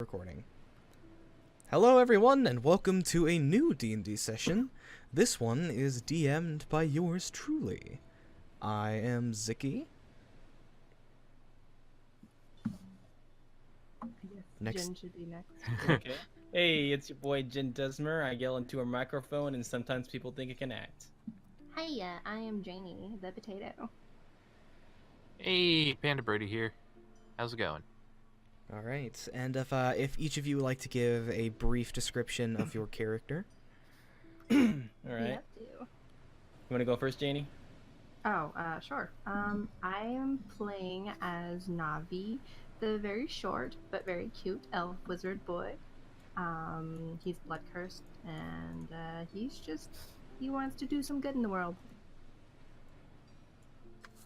Recording. Hello everyone and welcome to a new D&D session. This one is DM'd by yours truly. I am Ziiccy. Next. Jin should be next. Okay. Hey, it's your boy Jindusmer. I yell into a microphone and sometimes people think I can act. Hiya, I am Janey, the potato. Hey, PandaBrady here. How's it going? Alright, and if each of you would like to give a brief description of your character. Alright. Yep, do. You want to go first, Janey? Oh, sure. I am playing as Navi, the very short but very cute elf wizard boy. He's blood cursed, and he wants to do some good in the world.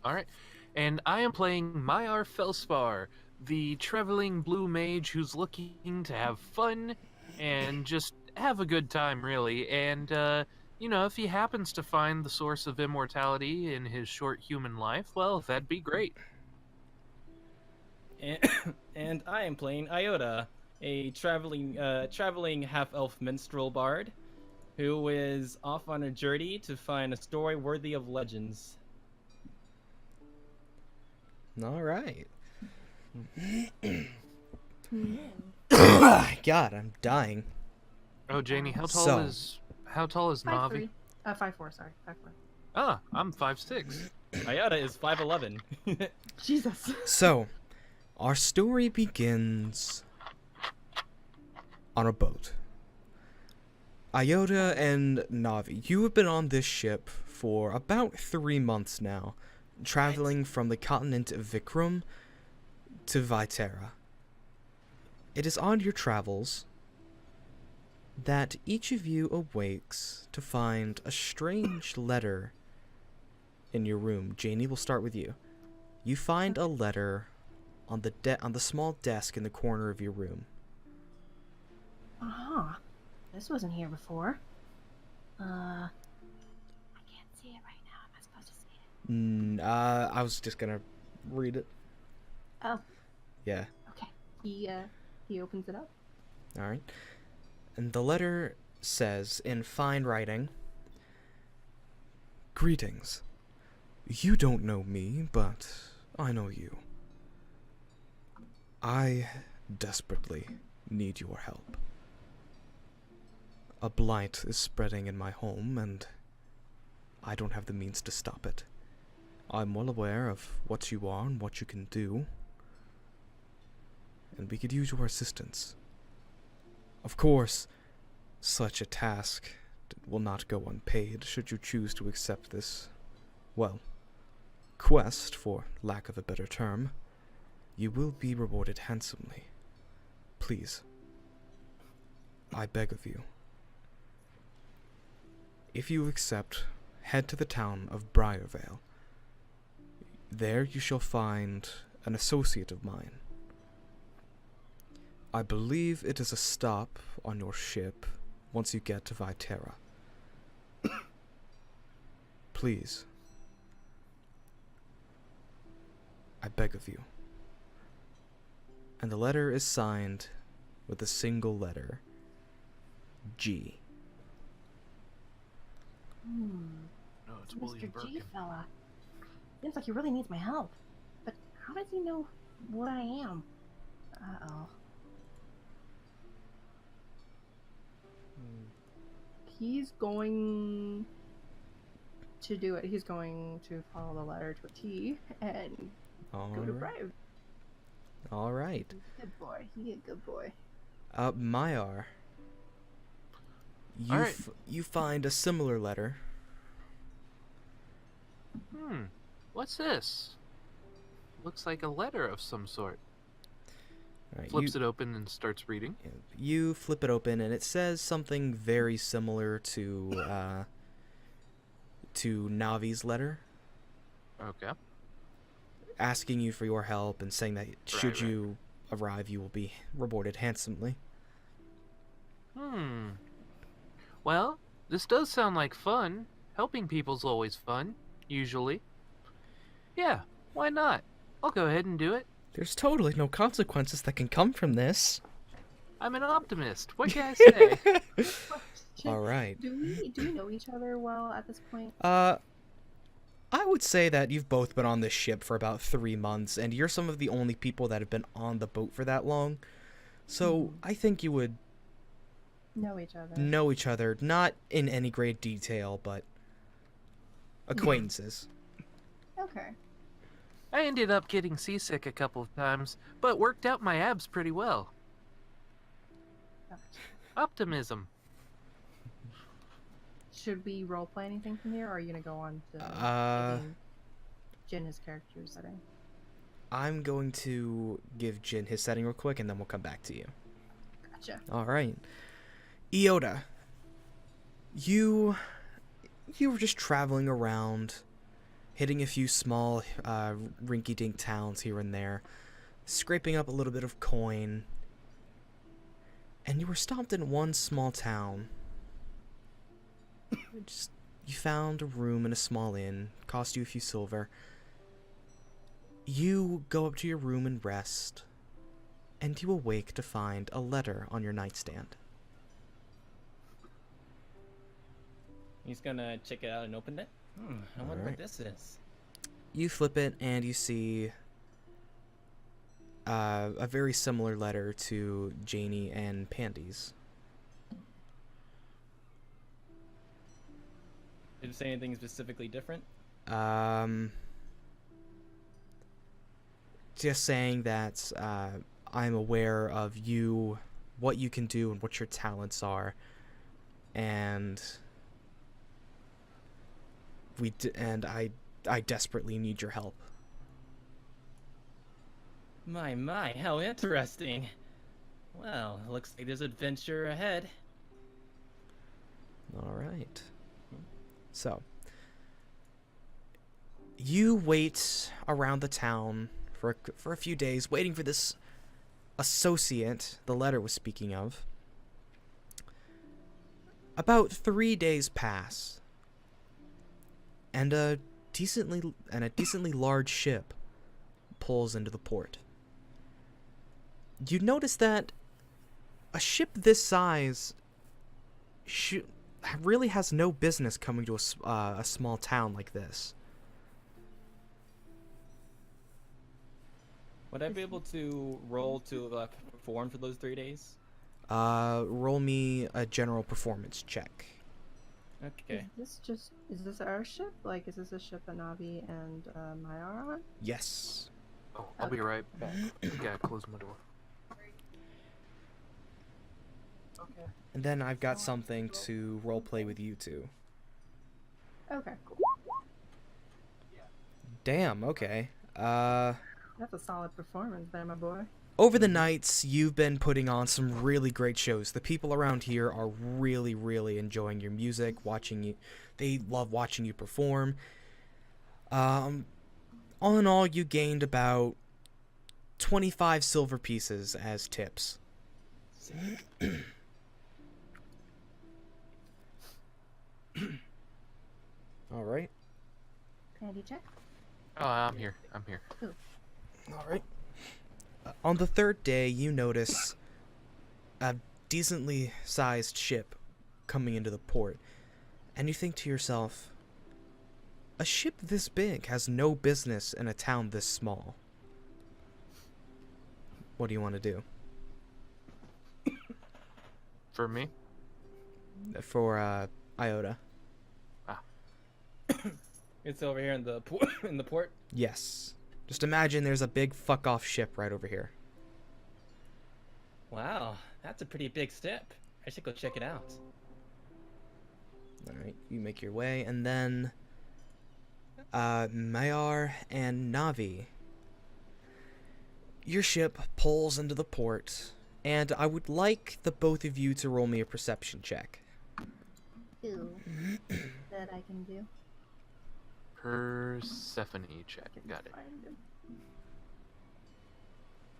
Alright. And I am playing Myar Felspar, the traveling blue mage who's looking to have fun and just have a good time, really. And, you know, if he happens to find the source of immortality in his short human life, well, that'd be great. And I am playing Iota, a traveling half-elf minstrel bard who is off on a journey to find a story worthy of legends. Alright. God, I'm dying. Oh, Janey, how tall So- is Navi? 5'4", sorry, 5'4". Ah, I'm 5'6". Iota is 5'11". Jesus. So, our story begins on a boat. Iota and Navi, you have been on this ship for about 3 months now, traveling from the continent of Vikram to Viterra. It is on your travels that each of you awakes to find a strange letter in your room. Janey, we'll start with you. You find a letter on the small desk in the corner of your room. This wasn't here before. I can't see it right now. Am I supposed to see it? I was just gonna read it. Oh, Yeah. okay. He opens it up. Alright. And the letter says, in fine writing, "Greetings. You don't know me, but I know you. I desperately need your help. A blight is spreading in my home, and I don't have the means to stop it. I'm well aware of what you are and what you can do, and we could use your assistance. Of course, such a task will not go unpaid should you choose to accept this, well, quest, for lack of a better term. You will be rewarded handsomely. Please, I beg of you. If you accept, head to the town of Briarvale. There you shall find an associate of mine. I believe it is a stop on your ship once you get to Viterra. Please, I beg of you." And the letter is signed with a single letter, G. No, it's William Mr. G Birkin. fella. Seems like he really needs my help. But how does he know what I am? Uh-oh. He's going to do it. He's going to follow the letter to a T and go to Brave. Alright. Good boy. He's a good boy. Myar. Alright. You find a similar letter. What's this? Looks like a letter of some sort. Alright, Flips it open and starts reading. You flip it open, and it says something very similar to Navi's letter, Okay. asking you for your help and saying that should Right. you arrive, you will be rewarded handsomely. Well, this does sound like fun. Helping people's always fun, usually. Yeah, why not? I'll go ahead and do it. There's totally no consequences that can come from this. I'm an optimist. What can I say? All right. Do we know each other well at this point? I would say that you've both been on this ship for about 3 months, and you're some of the only people that have been on the boat for that long. So I think you would Know each other. know each other, not in any great detail, but acquaintances. Okay. I ended up getting seasick a couple of times, but worked out my abs pretty well. Gotcha. Optimism. Should we roleplay anything from here, or are you gonna go on to giving Jin his character setting? I'm going to give Jin his setting real quick, and then we'll come back to you. Gotcha. All right. Iota, you were just traveling around, hitting a few small rinky-dink towns here and there, scraping up a little bit of coin, and you were stopped in one small town. You found a room in a small inn, cost you a few silver. You go up to your room and rest, and you awake to find a letter on your nightstand. He's gonna check it out and open it. I wonder Alright. what this is. You flip it, and you see a very similar letter to Janey and Pandy's. Did it say anything specifically different? Just saying that I'm aware of you, what you can do, and what your talents are, and I desperately need your help. My, how interesting. Well, looks like there's adventure ahead. All right. So, you wait around the town for a few days, waiting for this associate the letter was speaking of. About 3 days pass, and a decently large ship pulls into the port. You notice that a ship this size really has no business coming to a small town like this. Would I be able to roll to perform for those 3 days? Roll me a general performance check. Okay. Is this our ship? Like, is this a ship that Navi and Maya are on? Yes. Oh, I'll be right back. I gotta close my door. Okay. And then I've got something to roleplay with you two. Okay, cool. Damn, okay. That's a solid performance there, my boy. Over the nights, you've been putting on some really great shows. The people around here are really, really enjoying your music, watching you. They love watching you perform. All in all, you gained about 25 silver pieces as tips. All right. Pandy check. Oh, I'm here. All right. On the third day, you notice a decently sized ship coming into the port, and you think to yourself, a ship this big has no business in a town this small. What do you want to do? For me? For Iota. It's over here in the port. In the port. Yes. Just imagine there's a big fuck off ship right over here. Wow, that's a pretty big step. I should go check it out. Alright, you make your way, and then Mayar and Navi. Your ship pulls into the port, and I would like the both of you to roll me a perception check. Ooh. That I can do. Persephone check. Got it. Find him.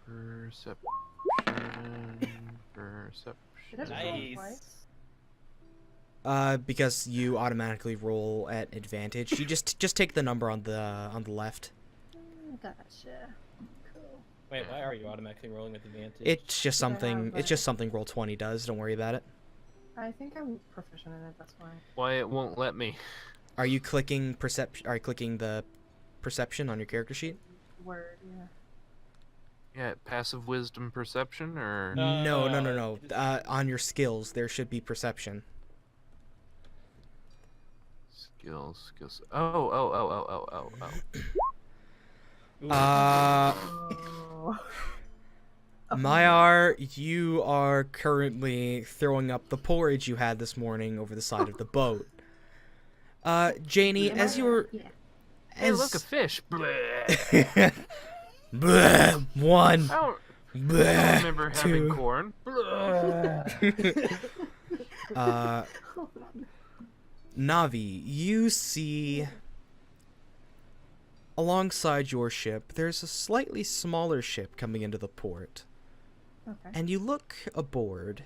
Perception. Did I just roll Nice. twice? Because you automatically roll at advantage. You just take the number on the left. Gotcha. Cool. Wait, why are you automatically rolling with advantage? It's just I have, something. It's like- just something Roll20 does. Don't worry about it. I think I'm proficient in it. That's why. Why it won't let me? Are you clicking perception? Are you clicking the perception on your character sheet? Word. Yeah. Yeah, passive wisdom perception or No, no, no, no, no. On your skills, there should be perception. skills. Oh. Ooh. Oh. Mayar, you are currently throwing up the porridge you had this morning over the side of the boat. Janey, Am as I- you were, Yeah. Hey, as look, a fish. Bleh. Bleh, one, I don't Bleh, remember having two. corn. Navi, you see alongside your ship, there's a slightly smaller ship coming into the port. Okay. And you look aboard,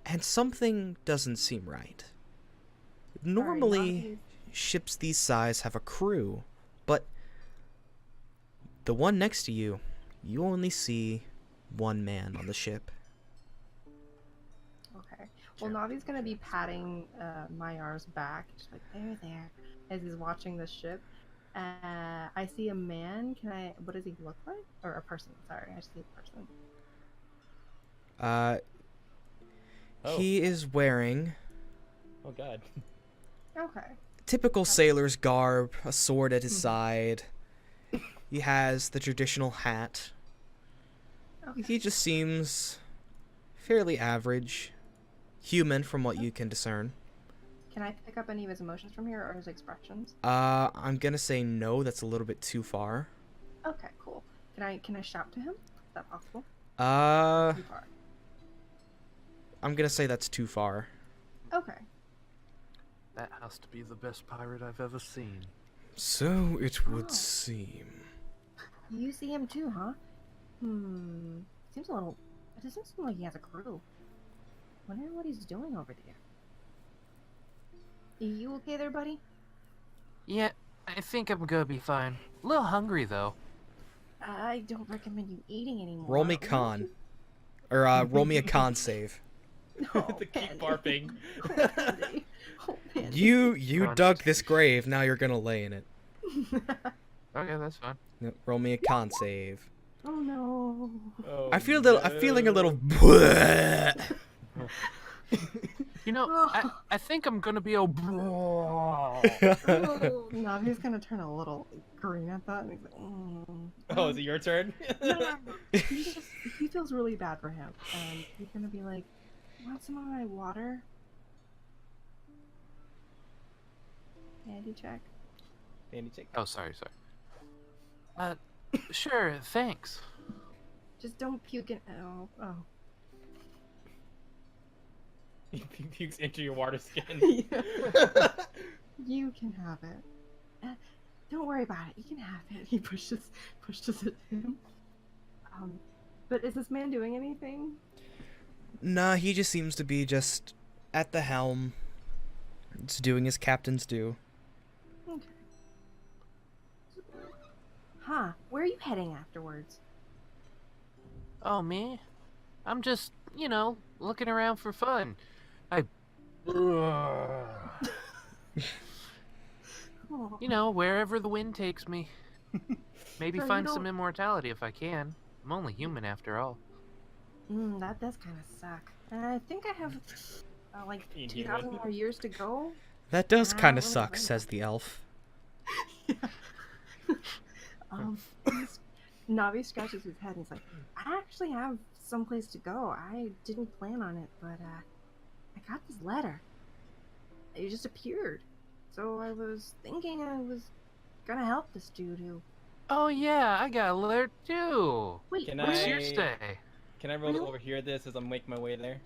and something doesn't seem right. Normally, ships these size have a crew, but the one next to you, you only see one man on the ship. Okay. Well, Navi's gonna be patting Mayar's back, just like there, as he's watching the ship. I see a man. What does he look like? Or a person? Sorry, I see a person. Oh. He is wearing Oh god. Okay. typical sailor's garb, a sword at his side. He has the traditional hat. Okay. He just seems fairly average, human from what you can discern. Can I pick up any of his emotions from here or his expressions? I'm gonna say no, that's a little bit too far. Okay, cool. Can I shout to him? Is that possible? Too far. I'm gonna say that's too far. Okay. That has to be the best pirate I've ever seen. So it would Oh. seem. You see him too, huh? Seems a little. It doesn't seem like he has a crew. Wonder what he's doing over there. Are you okay there, buddy? Yeah, I think I'm gonna be fine. A little hungry though. I don't recommend you eating anymore. Roll me Why don't con. you- Or roll me a con save. No, The keep Pandy. barping. Oh, Pandy. Oh, Pandy. You dug this grave, now you're gonna lay in it. Okay, that's fine. No, roll me a con save. Oh no. Oh, I'm feeling a little. You know, I think I'm gonna be Oh, Navi's gonna turn a little green at that, and he's like, Oh, is it your turn? No. He feels really bad for him, and he's gonna be like, "Want some of my water?" Handy check. Danny, take. Oh, sorry. Sure, thanks. Just don't puke in. Oh. He pukes into your water skin. You can have it. Don't worry about it. You can have it. He pushes it to him. But is this man doing anything? Nah, he just seems to be just at the helm. Just doing his captains do. Okay. Huh? Where are you heading afterwards? Oh, me? I'm just, looking around for fun. Oh. Wherever the wind takes me. Maybe So you find some don't- immortality if I can. I'm only human after all. That does kind of suck. I think I have like Being 2,000 human. more years to go. That does Ah, kind of really suck, great. says the elf. Navi scratches his head and he's like, I actually have someplace to go. I didn't plan on it, but I got this letter. It just appeared. So I was thinking I was gonna help this dude who... Oh, yeah, I got a letter too. Wait, Can What's I- your stay? Can I roll to Really? overhear this as I'm making my way there?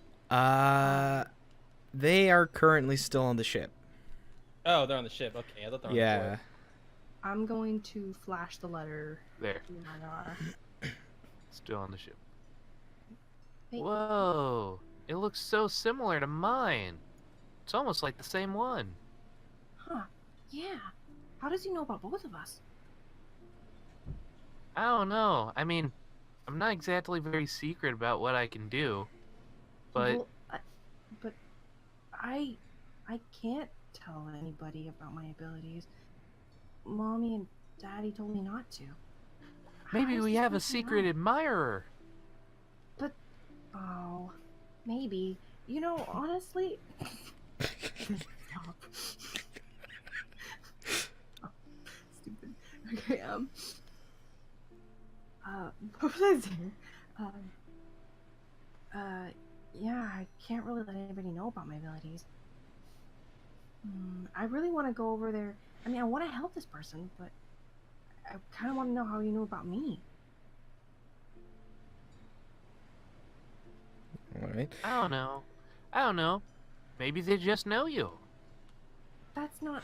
They are currently still on the ship. Oh, they're on the ship. Okay, I thought they were on the Yeah. boat. I'm going to flash the letter There, to Mayar. still on the ship. Wait, Whoa, it looks so similar to mine. It's almost like the same one. Huh. Yeah. How does he know about both of us? I don't know. I mean, I'm not exactly very secret about what I can do, but Well, but I can't tell anybody about my abilities. Mommy and Daddy told me not to. maybe How we does have a this person secret know? admirer. But oh, maybe. You know, honestly. Stop. Stop. Stupid. Okay. What was I saying? Yeah, I can't really let anybody know about my abilities. I really want to go over there. I mean, I want to help this person, but I kind of want to know how you knew about me. All right. I don't know. I don't know. Maybe they just know you. That's not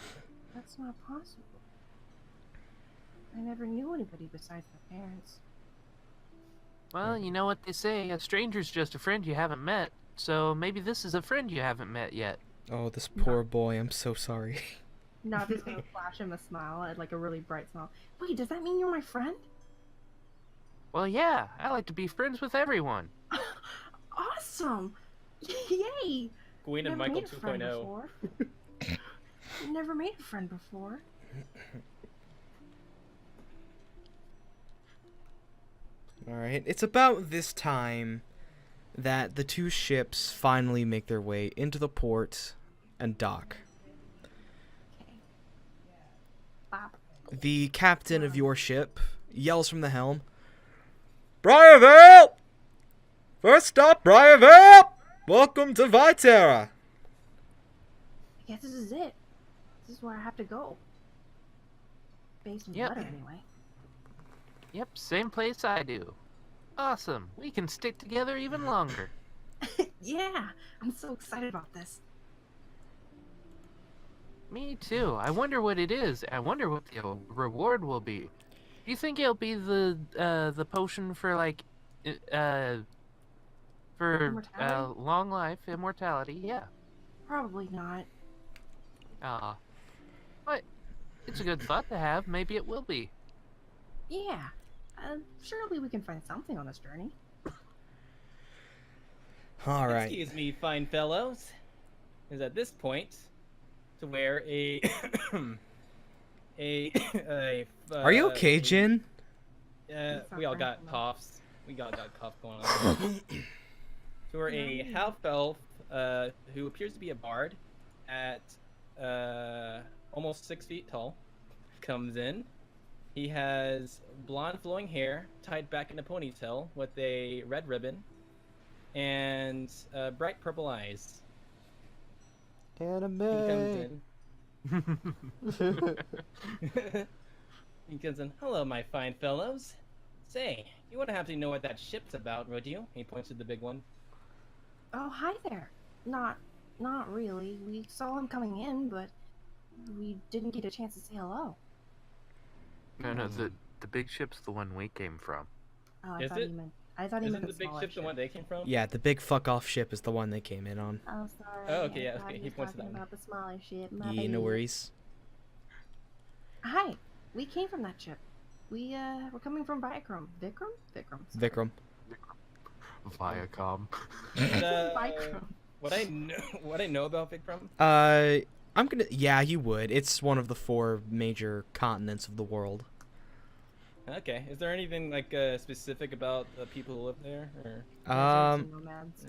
possible. I never knew anybody besides my parents. Well, you know what they say, a stranger's just a friend you haven't met, so maybe this is a friend you haven't met yet. Oh, this poor boy. I'm so sorry. Navi's gonna flash him a smile, like a really bright smile. Wait, does that mean you're my friend? Well, yeah, I like to be friends with everyone. Awesome! Yay! Gwen and Never Michael made a friend 2.0. before. Never made a friend before. All right. It's about this time that the two ships finally make their way into the port and dock. Okay. Bob. The captain of your ship yells from the helm, "Briarvale! First stop, Briarvale! Welcome to Viterra!" I guess this is it. This is where I have to go. Based on the Yep. letter, anyway. Yep, same place I do. Awesome, we can stick together even longer. Yeah! I'm so excited about this. Me too. I wonder what it is. I wonder what the reward will be. Do you think it'll be the potion for like for Immortality? long life, immortality? Yeah. Probably not. But it's a good thought to have. Maybe it will be. Yeah. Surely we can find something on this journey. All right. Excuse me, fine fellows. Is at this point to where a Are you okay, Jin? We all got coughs. We all got cough going on. To where a half elf who appears to be a bard at almost 6 feet tall comes in. He has blonde flowing hair tied back in a ponytail with a red ribbon and bright purple eyes. Anime. He comes in. He comes in. Hello, my fine fellows. Say, you wouldn't have to know what that ship's about, would you? He points to the big one. Oh, hi there. Not really. We saw him coming in, but we didn't get a chance to say hello. No, the big ship's the one we came from. Oh, Is it? I thought he Isn't meant the big smaller ship the one they came from? Yeah, the big fuck off ship is the one they came in on. Oh, sorry. Oh, okay, yeah, I thought okay, he he was points to talking that one. about the smaller ship. My Yeah, bad. no worries. Hi. We came from that ship. We're coming from Vikram. Vikram? Vikram. sorry. Vikram. Viacom. Vikram. What I know about Vikram? Yeah, you would. It's one of the 4 major continents of the world. Okay. Is there anything like specific about the people who live there? Or... Deserts and nomads.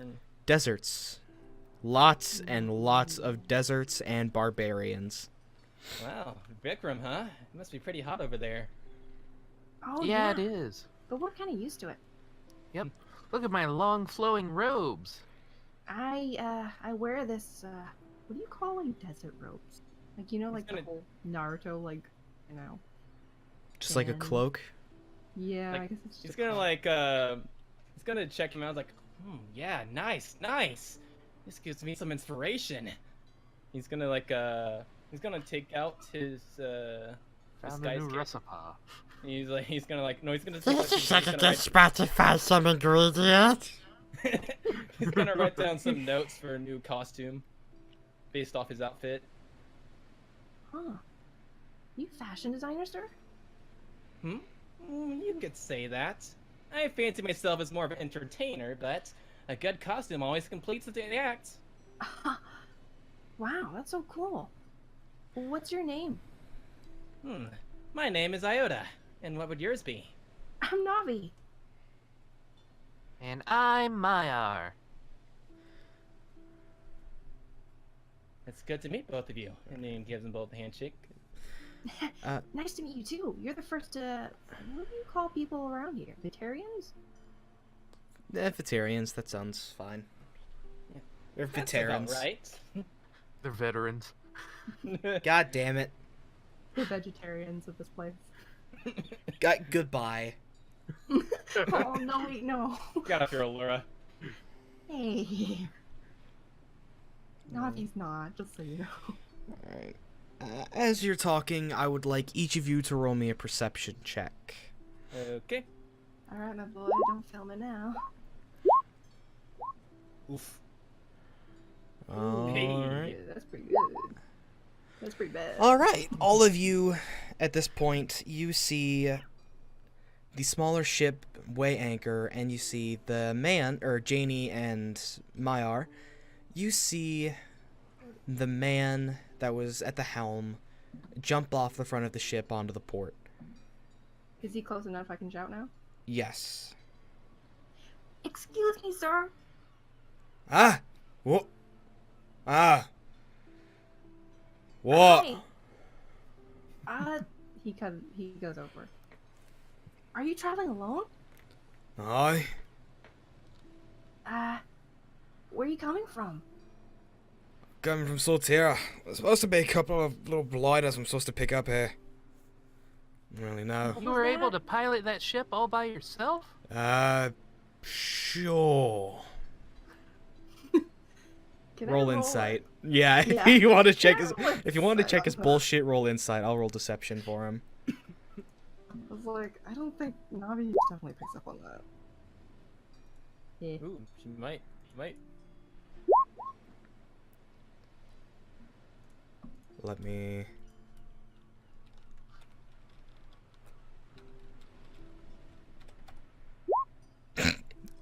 Deserts. Lots and lots of deserts and barbarians. Wow, Vikram, huh? It must be pretty hot over there. Oh, Yeah, it is. But we're kind of used to it. Yep. Look at my long flowing robes. I wear this, what do you call, like, desert robes? Like, you know, like the gonna- whole Naruto, like, you know. Just like a And- cloak. Yeah, Like, I guess it's just He's a gonna cloak. he's gonna check him out. Like, yeah, nice. This gives me some inspiration. He's gonna he's gonna take out his Found a new disguise kit. recipe. He's gonna take out Just check the Spotify some ingredients. he's gonna write down some notes for a new costume based off his outfit. Huh. You fashion designer, sir? You could say that. I fancy myself as more of an entertainer, but a good costume always completes the act. Wow, that's so cool. What's your name? My name is Iota, and what would yours be? I'm Navi. And I'm Myar. It's good to meet both of you. And then gives them both a handshake. Nice to meet you too. You're the first, what do you call people around here? Vegetarians? Vegetarians, that sounds fine. Yeah. They're That's veterans. about right. They're veterans. God damn it. The vegetarians of this place. Goodbye. Oh, no, wait, no. Got off your Allura. Hey. Navi's not, just so you know. Alright. As you're talking, I would like each of you to roll me a perception check. Okay. Alright, my boy, don't film it now. Oof. Alright. Yeah, that's pretty good. That's pretty bad. Alright, all of you, at this point, you see the smaller ship weigh anchor, and you see the man, or Janey and Myar. You see the man that was at the helm jump off the front of the ship onto the port. Is he close enough I can shout now? Yes. Excuse me, sir. Ah! What? Ah! What? Hi. He goes over. Are you traveling alone? Aye. Where are you coming from? Coming from Solterra. There's supposed to be a couple of little gliders I'm supposed to pick up here. Don't really know. You were able to pilot that ship all by yourself? Sure. Can I Roll roll insight. Yeah, Yeah. if you want to check his Roll if you want to insight check on his that. bullshit, roll insight. I'll roll deception for him. I was like, I don't think Navi definitely picks up on that. Yeah. Ooh, she might. She might. Let me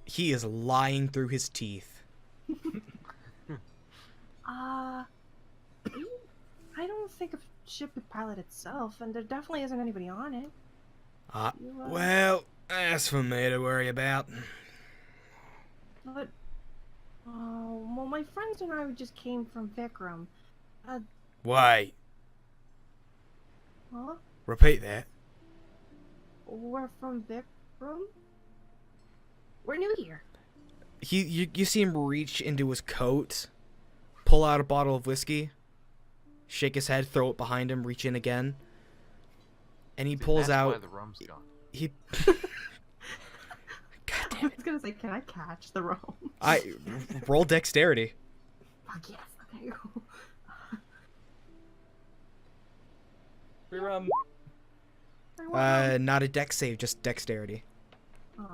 He is lying through his teeth. I don't think a ship would pilot itself, and there definitely isn't anybody on it. Well, that's for me to worry about. But, well, my friends and I just came from Vikram. Wait, Huh? repeat that. We're from Vikram? We're new here. You see him reach into his coat, pull out a bottle of whiskey, shake his head, throw it behind him, reach in again, and he pulls That's out. why the rum's gone. He. God I was gonna say, can I catch the rum? I roll dexterity. Fuck yes, okay. Free I want Not a dex save, just dexterity. Aw,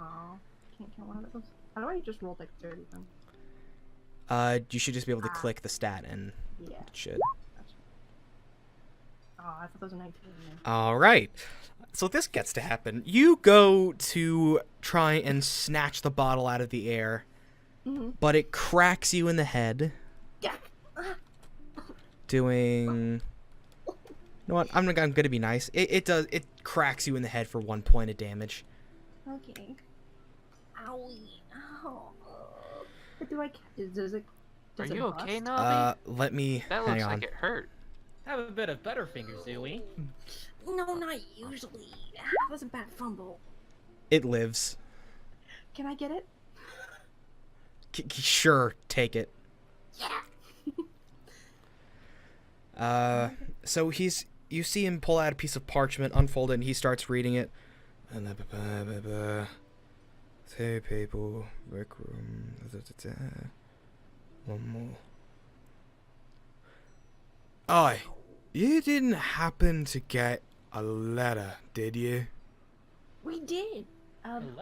can't count one of those. How do I just roll dexterity then? You should just be able to click the stat and Yeah. it should. Oh, I thought those were 19. All right. So this gets to happen. You go to try and snatch the bottle out of the air, but it cracks you in the head. Yeah. Doing. You know what? I'm gonna be nice. It cracks you in the head for 1 point of damage. Okay. Owie. Ow. But do I? Does it? Are Does it you okay, rust? Navi? Let me. That hang looks on. like it hurt. Have a bit of Butterfingers, Zooey. No, not usually. That was a bad fumble. It lives. Can I get it? Sure, take it. Yeah. So you see him pull out a piece of parchment, unfold it, and he starts reading it. Two people, rec room. One more. Oi, you didn't happen to get a letter, did you? We did.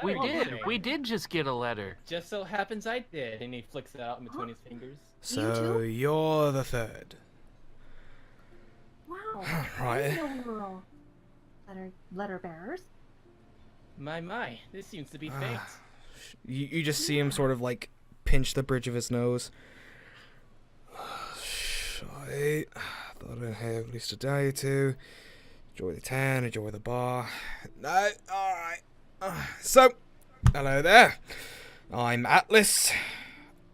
We Letter did. opening. We did just get a letter. Just so happens I did, and he flicks it out in between his fingers. So too? you're the third. Wow. Right. I didn't know we were all letter bearers. My, this seems to be fate. You just see him sort of like pinch the bridge of his nose. I thought I'd have at least a day or two. Enjoy the town, enjoy the bar. No, alright. So, hello there. I'm Atlas.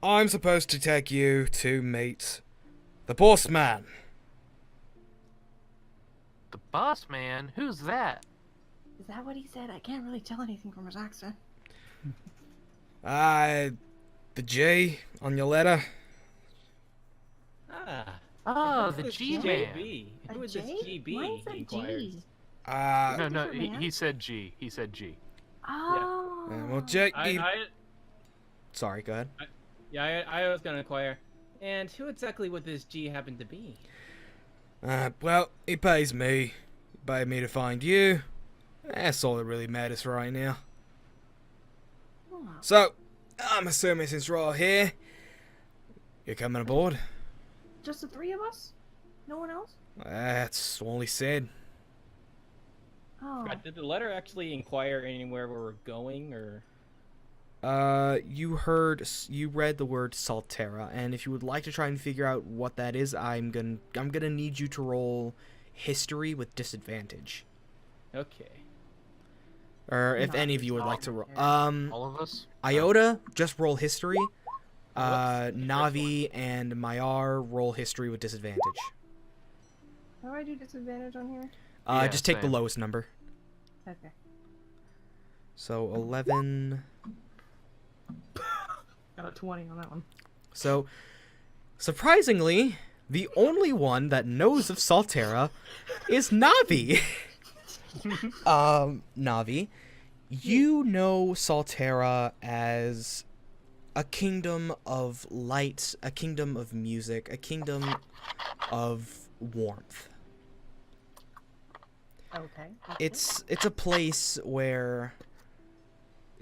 I'm supposed to take you to meet the boss man. The boss man? Who's that? Is that what he said? I can't really tell anything from his accent. The G on your letter. Oh, the G man. JB. A Who is this J? GB? Mine said He inquires. G. No, different he, man? he said G. He said G. Oh. Well, J. I Sorry, go ahead. I was gonna inquire. And who exactly would this G happen to be? Well, he pays me. He paid me to find you. That's all that really matters right now. Oh. So, I'm assuming since we're all here, you're coming aboard? Just the three of us? No one else? That's all he said. Oh. Did the letter actually inquire anywhere where we're going, or? You read the word Saltera, and if you would like to try and figure out what that is, I'm gonna need you to roll history with disadvantage. Okay. Or if Not any of you would like to roll. All of us? Iota, just roll history. Navi and Mayar roll history with disadvantage. How do I do disadvantage on here? Yeah, Just take the same. lowest number. Okay. So 11. Got a 20 on that one. So, surprisingly, the only one that knows of Saltera is Navi. Navi, you know Saltera as a kingdom of light, a kingdom of music, a kingdom of warmth. Okay. It's a place where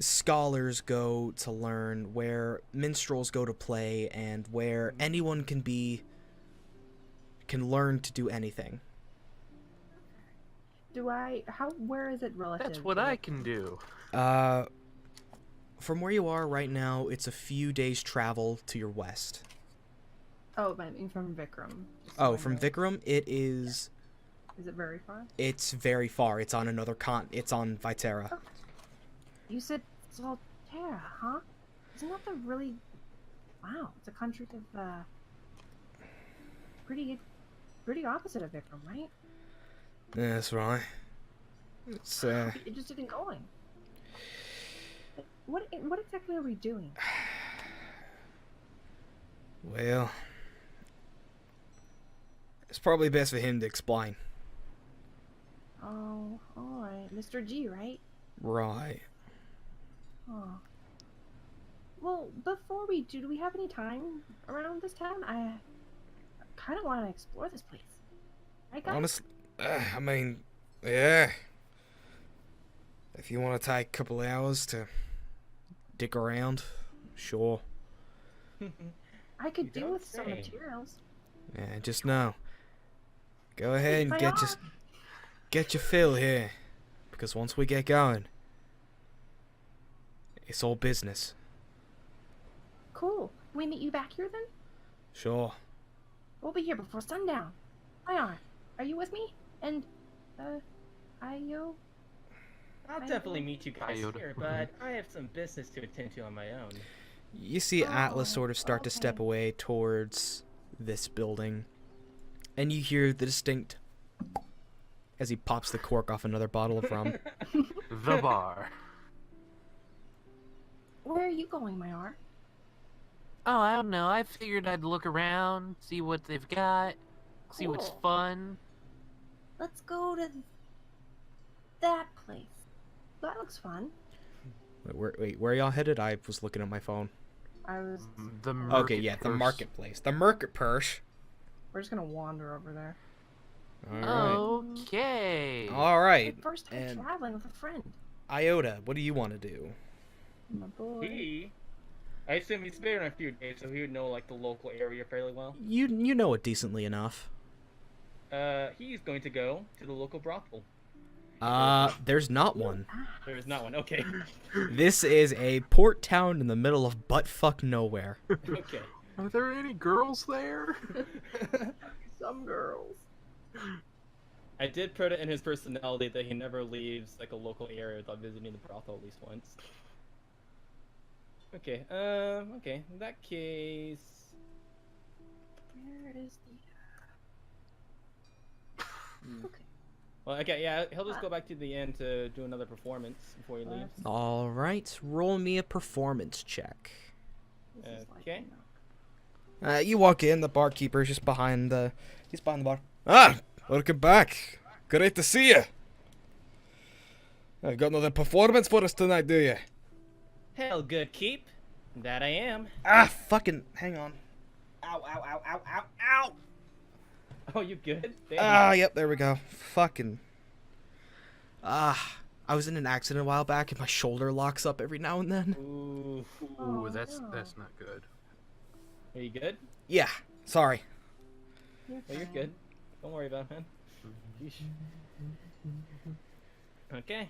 scholars go to learn, where minstrels go to play, and where anyone can learn to do anything. Where is it relative? That's what I can do. From where you are right now, it's a few days travel to your west. Oh, I mean from Vikram. just so Oh, I from know. Vikram, it is. Is it very far? It's very far. It's on another it's on Vitera. Oh. You said Saltera, huh? Isn't that the really... Wow, it's a country of, pretty opposite of Vikram, right? Yeah, that's right. It's Interested in going. What exactly are we doing? well, it's probably best for him to explain. Oh, alright. Mr. G, right? Right. Oh. Well, before we do we have any time around this town? I kind of want to explore this place. Right, guys? Honestly, I mean, yeah. If you want to take a couple hours to dick around, sure. I could You do don't with some say. materials. Yeah, just know. Go ahead and my get your fill here, because once we get going, it's all business. Cool. Can we meet you back here then? Sure. We'll be here before sundown. Are you with me? And, Ayo? I'll I definitely will- meet you guys Iota. here, but I have some business to attend to on my own. You see Atlas Oh, sort of start to step okay. away towards this building, and you hear the distinct as he pops the cork off another bottle of rum. The bar. Where are you going, Mayar? Oh, I don't know. I figured I'd look around, see what they've got, see what's Cool. fun. Let's go to that place. That looks fun. Wait, where y'all headed? I was looking at my phone. I was... The Okay, yeah, the purse. marketplace. The market purse. We're just gonna wander over there. Alright. Okay. Alright. My first time and- traveling with a friend. Iota, what do you want to do? My boy. I assume he's been in a few days, so he would know like the local area fairly well. You know it decently enough. He's going to go to the local brothel. There's not one. There is not one. Okay. This is a port town in the middle of buttfuck nowhere. Okay. Are there any girls there? Some girls. I did put it in his personality that he never leaves like a local area without visiting the brothel at least once. Okay. Okay. In that case. Where is the? Okay. Well, okay, yeah, he'll just go back to the inn to do another performance before he leaves. All right, roll me a performance check. This is Okay. You walk in, the barkeeper's just behind the. He's behind the bar. Ah, welcome back. Great to see you. Got another performance for us tonight, do you? Hell, good keep. That I am. Ah, fucking, hang on. Ow, ow, ow, ow, ow, ow. Oh, you good? Ah, yep, there we go. Fucking. I was in an accident a while back and my shoulder locks up every now and then. Ooh. Ooh, that's not good. Are you good? Yeah, sorry. Oh, you're good. Don't worry about it, man. Yeesh. Okay.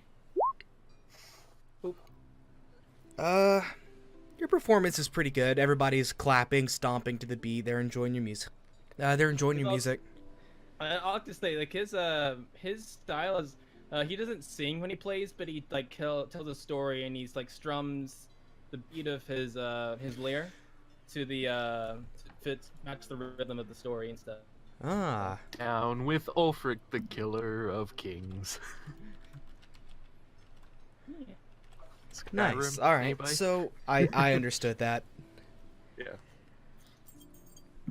Oop. Your performance is pretty good. Everybody's clapping, stomping to the beat. They're enjoying your music. They're enjoying your music. I'll have to say, like his style is, he doesn't sing when he plays, but he like tells a story and he's like strums the beat of his lyre to the match the rhythm of the story and stuff. Ah. Down with Ulfric, the killer of kings. Yeah. Nice. Skyrim, All right. anybody? So I understood that. Yeah.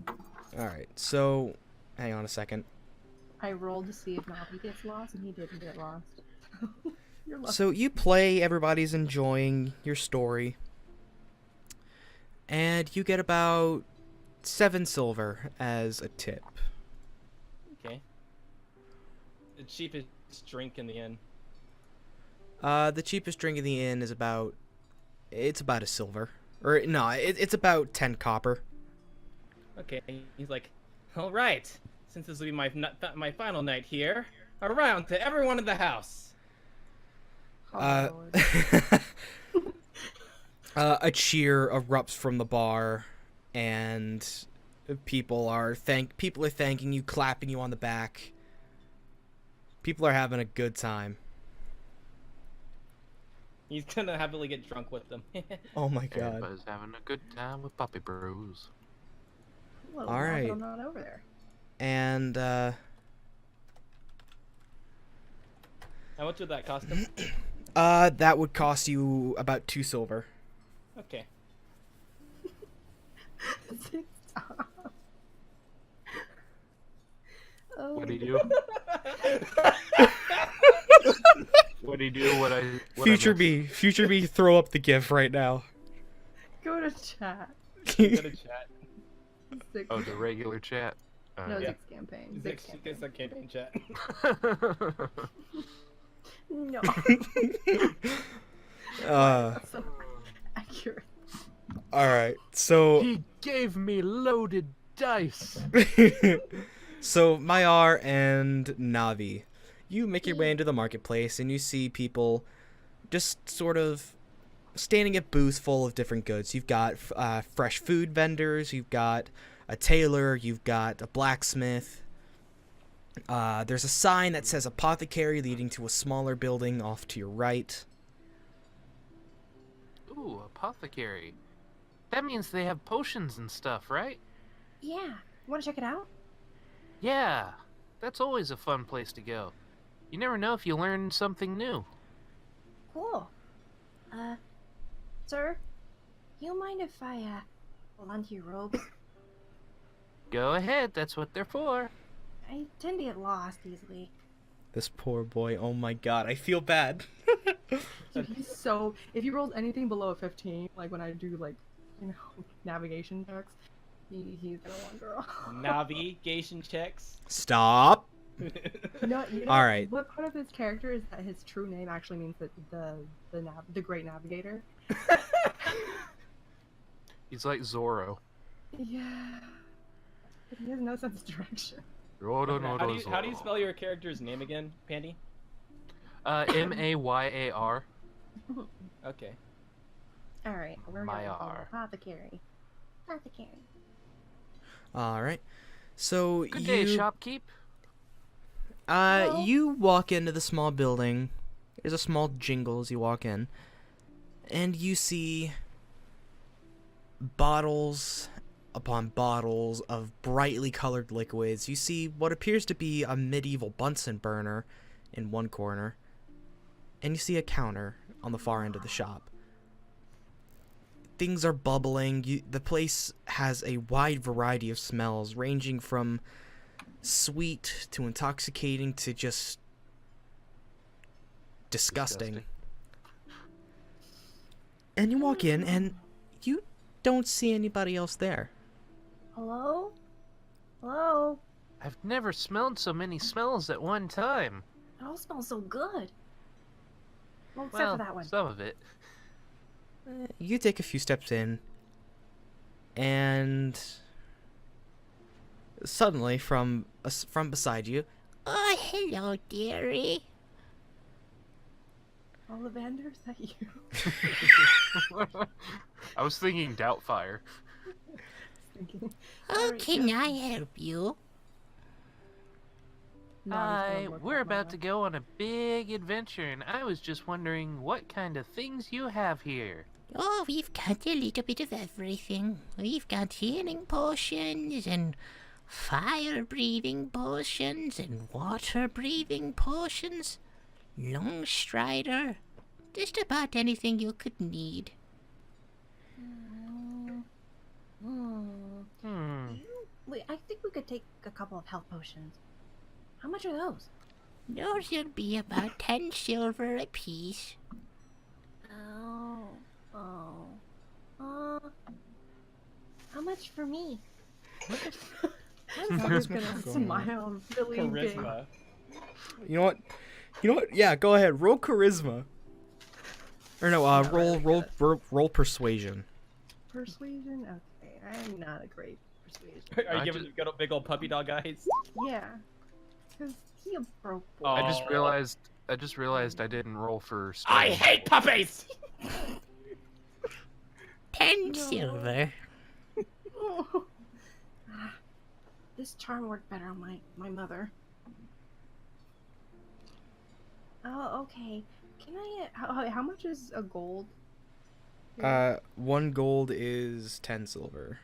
All right. So hang on a second. I rolled to see if Navi gets lost, and he didn't get lost. You're lucky. So you play. Everybody's enjoying your story, and you get about 7 silver as a tip. Okay. The cheapest drink in the inn. The cheapest drink in the inn is about. It's about a silver, or no, it's about 10 copper. Okay. He's like, all right. Since this will be my final night here, around to everyone in the house. Oh, Lord. A cheer erupts from the bar, and people are thanking you, clapping you on the back. People are having a good time. He's gonna happily get drunk with them. Oh my god! Everybody's having a good time with Puppy Bros. Well, All now that right. I'm not over there. And How much would that cost him? that would cost you about 2 silver. Okay. Stop. Oh, What do you do? What do you do? What I Future missed? Future B, throw up the GIF right now. Go to chat. Go to chat. Zix, Oh, the regular chat. no, yeah. Zix campaign. Zix Zix gets campaign. that campaign chat. No. Uh, So accurate. all right. So He gave me loaded dice. so Mayar and Navi, you make your way into the marketplace and you see people just sort of standing at booths full of different goods. You've got fresh food vendors, you've got a tailor, you've got a blacksmith. There's a sign that says apothecary leading to a smaller building off to your right. Ooh, apothecary. That means they have potions and stuff, right? Yeah. Want to check it out? Yeah, that's always a fun place to go. You never know if you learn something new. Cool. Sir, you mind if I hold on to your robes? Go ahead, that's what they're for. I tend to get lost easily. This poor boy. Oh my god, I feel bad. Dude, he's so. If he rolls anything below a 15, like when I do like, navigation checks, he's gonna want girl. Navigation checks. Stop. No, All right. What part of his character is that his true name actually means that the great navigator? He's like Zorro. Yeah. But he has no sense of direction. Zorro, How do you spell your character's name again, Pandy? Mayar. Okay. All right, we're going to call Mayar. it apothecary. Apothecary. All right. So Good day, you shopkeep. you walk into the small building. There's a small jingle as you walk in, and you see bottles upon bottles of brightly colored liquids. You see what appears to be a medieval Bunsen burner in one corner, and you see a counter on the far end of the shop. Things are bubbling. The place has a wide variety of smells, ranging from sweet to intoxicating to just disgusting. And you walk in, and you don't see anybody else there. Hello? Hello? I've never smelled so many smells at one time. It all smells so good. Well, except Well, for that one. some of it. You take a few steps in, and suddenly, from beside you, Oh, hello, dearie. Ollivander, is that you? I was thinking Doubtfire. How Alright, can yeah. I help you? We're about to go on a big adventure, and I was just wondering what kind of things you have here. Oh, we've got a little bit of everything. We've got healing potions and fire-breathing potions and water-breathing potions. Long strider. Just about anything you could need. Wait, I think we could take a couple of health potions. How much are those? Those will be about 10 silver apiece. How much for me? I'm just gonna smile really big. Charisma. you know what? Yeah, go ahead. Roll charisma. Or no, roll persuasion. Persuasion? Okay, I'm not a great persuasion. Are you I giving just- good old big old puppy dog eyes? Yeah, because he a broke boy. Oh. I just realized I didn't roll for strength. I hate puppies! 10 No. silver. This charm worked better on my mother. Oh, okay. Can I? How much is a gold? 1 gold is 10 silver.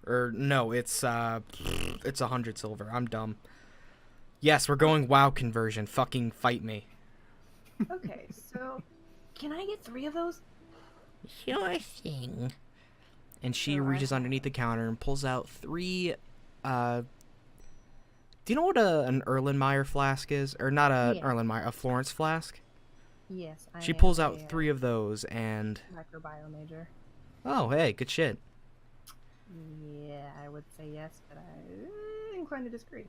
Or no, it's 100 silver. I'm dumb. Yes, we're going WoW conversion. Fucking fight me. Okay, so can I get 3 of those? Sure thing. And she Sure. reaches underneath the counter and pulls out 3 do you know what an Erlenmeyer flask is? Or not a Yeah. Erlenmeyer, a Florence flask? Yes. She pulls out 3 of those and Microbiome major. oh, hey, good shit. Yeah, I would say yes, but I'm inclined to disagree.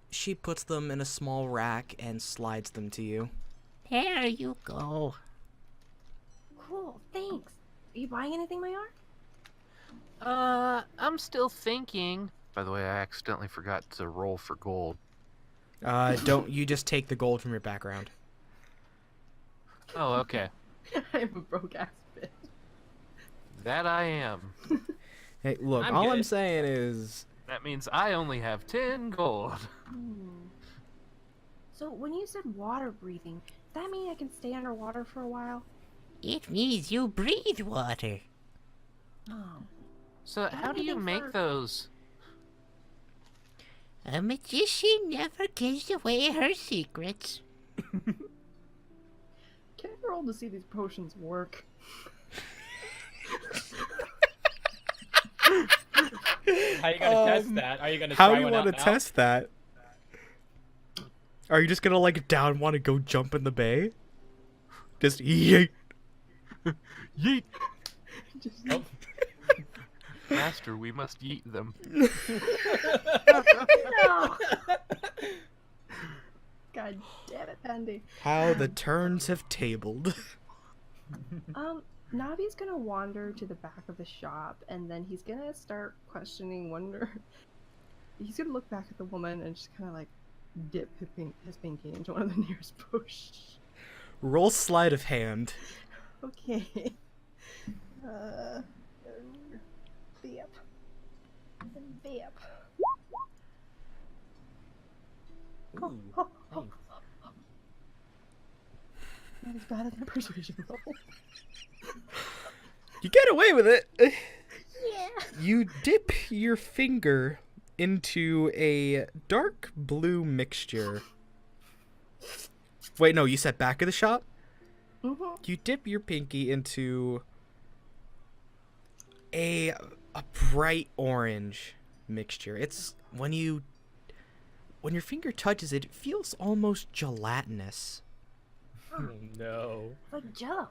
She puts them in a small rack and slides them to you. There you go. Cool, thanks. Are you buying anything, Mayar? I'm still thinking. By the way, I accidentally forgot to roll for gold. Don't you just take the gold from your background. Oh, okay. I'm a broke ass bitch. That I am. Hey, look, I'm all I'm good. saying is That means I only have 10 gold. So when you said water breathing, does that mean I can stay underwater for a while? It means you breathe water. Oh. So how do you anything make for- those? A magician never gives away her secrets. Can I roll to see these potions work? How you gonna test that? Are you gonna how try do you one want out to now? test that? Are you just gonna like down want to go jump in the bay? Just yeet. Yeet! Just Nope. Master, we must yeet them. no. God damn it, Pandy. How the turns have tabled. Navi's gonna wander to the back of the shop, and then he's gonna start questioning Wonder. He's gonna look back at the woman and just kind of like dip his pinky into one of the nearest bush. Roll sleight of hand. Okay. Vip. Vip. Ooh, nice. That is better than a persuasion roll. You get away with it. Yeah. You dip your finger into a dark blue mixture. Wait, no, you said back of the shop? Mm-hmm. You dip your pinky into a bright orange mixture. It's when your finger touches it, it feels almost gelatinous. Oh, no. Like Jello.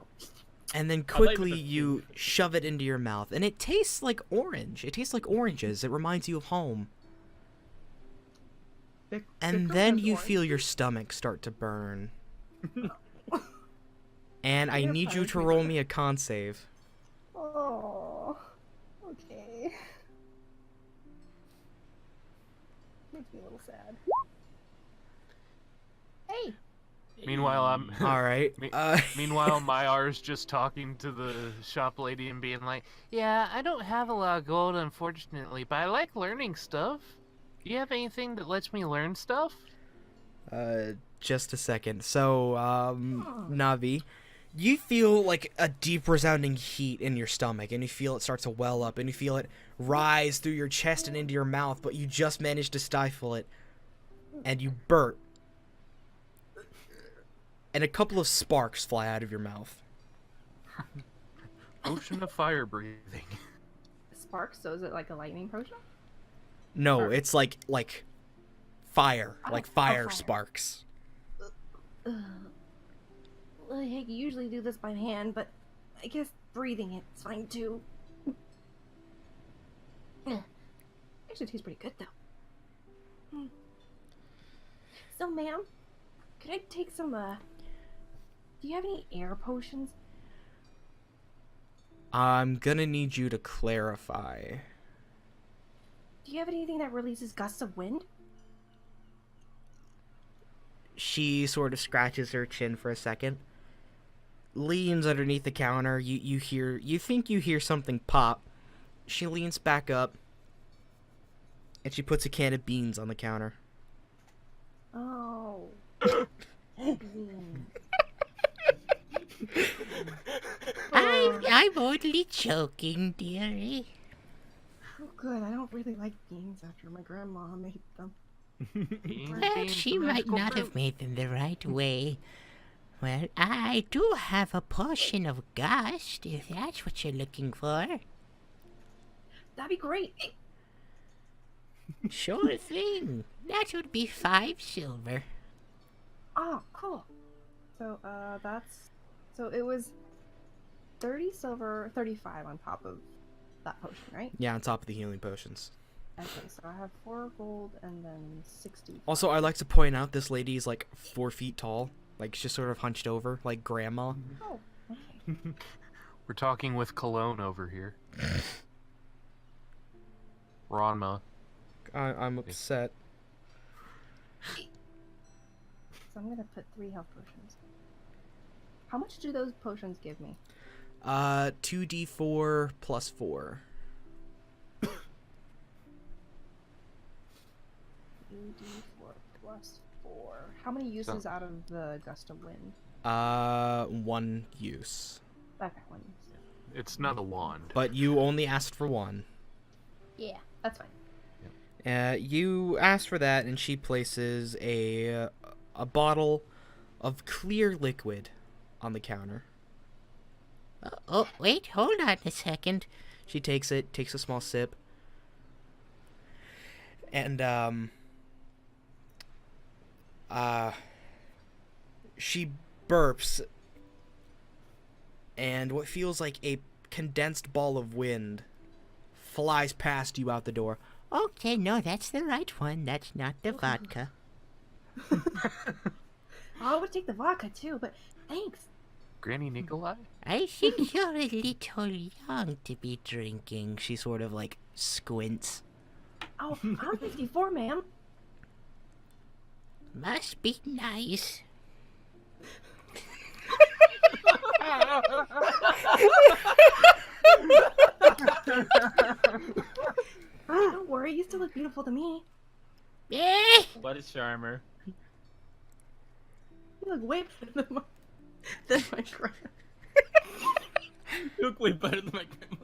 And then thought you quickly meant the you shove it into your mouth, and it tastes like orange. It tastes like oranges. It reminds you of home. And then you feel your stomach start to burn. And I You're need you to punishing roll me. me a con save. Oh. Okay. Makes me a little sad. Hey. Meanwhile, I'm. All right. Meanwhile, Myar's just talking to the shop lady and being like, "Yeah, I don't have a lot of gold, unfortunately, but I like learning stuff. Do you have anything that lets me learn stuff?" Just a second. So, Navi, you feel like a deep resounding heat in your stomach, and you feel it start to well up, and you feel it rise through your chest and into your mouth, but you just manage to stifle it, and you burp. And a couple of sparks fly out of your mouth. Potion of fire breathing. Sparks, so is it like a lightning potion? No, Or- it's like fire, like fire fire. sparks. Well, I usually do this by hand, but I guess breathing it's fine too. Actually tastes pretty good though. So, ma'am, could I take some, do you have any air potions? I'm gonna need you to clarify. Do you have anything that releases gusts of wind? She sort of scratches her chin for a second, leans underneath the counter. You think you hear something pop. She leans back up, and she puts a can of beans on the counter. Oh. I'm only joking, dearie. Oh, good. I don't really like beans after my grandma made them. Well, she might not have made them the right way. Well, I do have a potion of gust, if that's what you're looking for. That'd be great. Sure thing. That would be 5 silver. Oh, cool. So, so it was 30 silver, 35 on top of that potion, right? Yeah, on top of the healing potions. Okay, so I have 4 gold and then 60. Also, I'd like to point out this lady is like 4 feet tall. Like, she's sort of hunched over, like grandma. Oh, okay. We're talking with Cologne over here. Ranma. I'm upset. So I'm gonna put 3 health potions. How much do those potions give me? 2d4 plus 4. 2d4 plus 4. How many uses out of the gust of wind? 1 use. Okay, 1 use. It's not a wand. But you only asked for 1. Yeah, that's fine. You asked for that, and she places a bottle of clear liquid on the counter. Oh, wait, hold on a second. She takes it, takes a small sip, and she burps, and what feels like a condensed ball of wind flies past you out the door. Okay, no, that's the right one. That's not the vodka. I would take the vodka too, but thanks. Granny Nikolai? I think you're a little young to be drinking. She sort of like squints. Oh, I'm 54, ma'am. Must be nice. Don't worry, you still look beautiful to me. Eh? What a charmer. You look way better than my grandma. You look way better than my grandma.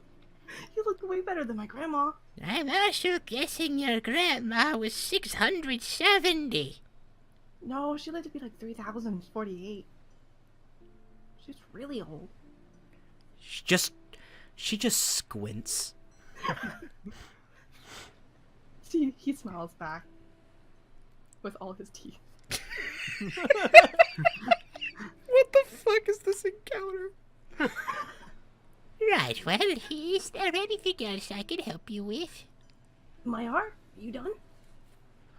You look way better than my grandma. I'm also guessing your grandma was 670. No, she lived to be like 3,048. She's really old. She just squints. See, he smiles back with all his teeth. What the fuck is this encounter? Right, well, is there anything else I can help you with? Mayar, you done?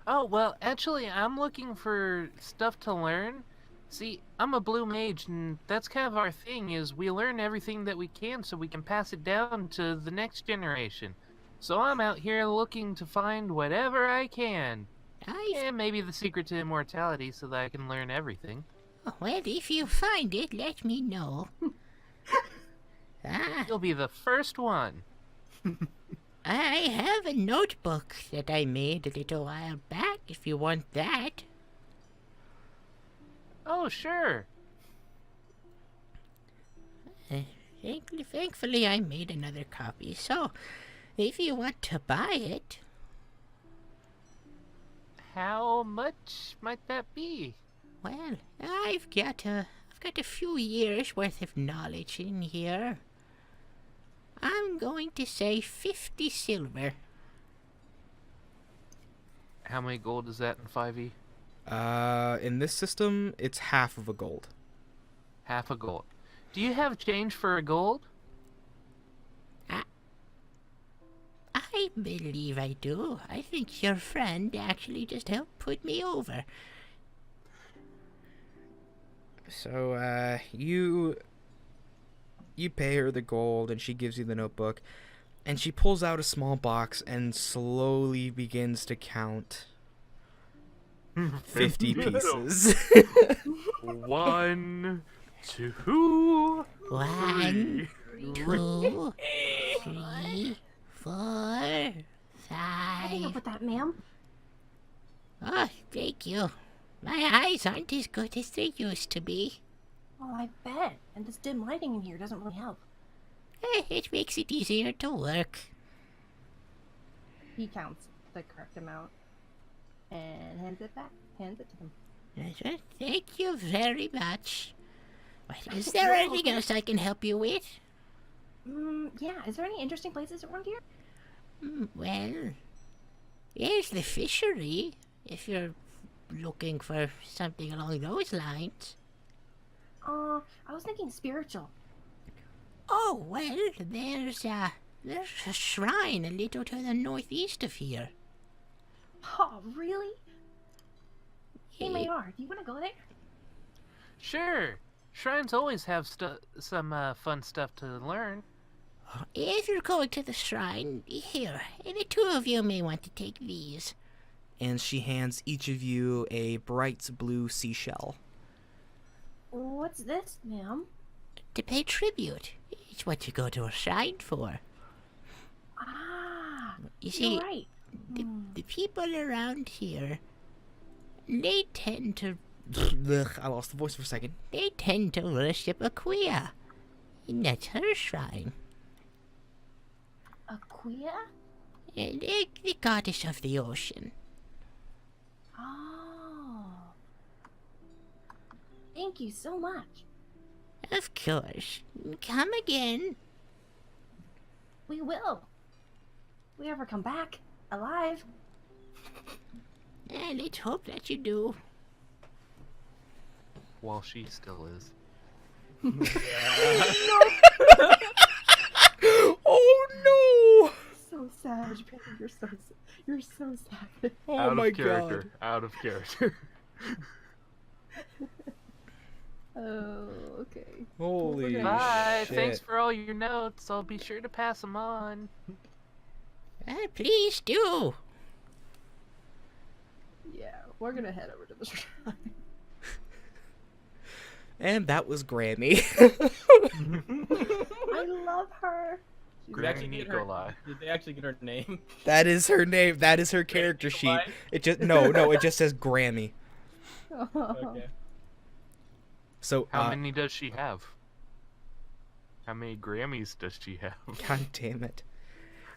Oh, well, actually, I'm looking for stuff to learn. See, I'm a blue mage, and that's kind of our thing, is we learn everything that we can so we can pass it down to the next generation. So I'm out here looking to find whatever I can. And maybe the secret to immortality so that I can learn everything. Well, if you find it, let me know. You'll be the first one. I have a notebook that I made a little while back, if you want that. Oh, sure. Thankfully, I made another copy, so if you want to buy it... How much might that be? Well, I've got a few years worth of knowledge in here. I'm going to say 50 silver. How many gold is that in 5e? In this system, it's half of a gold. Half a gold. Do you have change for a gold? I believe I do. I think your friend actually just helped put me over. So, you pay her the gold, and she gives you the notebook, and she pulls out a small box and slowly begins to count 50 pieces. 1, 2, 1, 2, 3, 4, I can 5. help with that, ma'am. Oh, thank you. My eyes aren't as good as they used to be. Oh, I bet. And this dim lighting in here doesn't really help. It makes it easier to work. He counts the correct amount and hands it back. Hands it to them. Thank you very much. Well, is there anything else I can help you with? Yeah. Is there any interesting places around here? Well, there's the fishery, if you're looking for something along those lines. I was thinking spiritual. Oh, well, there's a shrine a little to the northeast of here. Oh, really? Hey, Mayar, do you want to go there? Sure. Shrines always have some fun stuff to learn. If you're going to the shrine, here, the two of you may want to take these. And she hands each of you a bright blue seashell. What's this, ma'am? To pay tribute. It's what you go to a shrine for. Ah, You see, you're right. the people around here, they tend to... I lost the voice for a second. They tend to worship Aquia. And that's her shrine. Aquia? The goddess of the ocean. Oh. Thank you so much. Of course. Come again. We will. We ever come back alive? And let's hope that you do. While she still is. Oh no! So sad, You're so sad. Oh Out my of character. god. Out of character. Oh, okay. Holy Bye. shit. Thanks for all your notes. I'll be sure to pass them on. Please do. Yeah, we're gonna head over to the shrine. And that was Grammy. I love her. Did they actually get her, Nikolai. did they actually get her name? That is her name. That is her character sheet. Nikolai? It just no, it just says Grammy. Okay. So How many does she have? How many Grammys does she have? God damn it.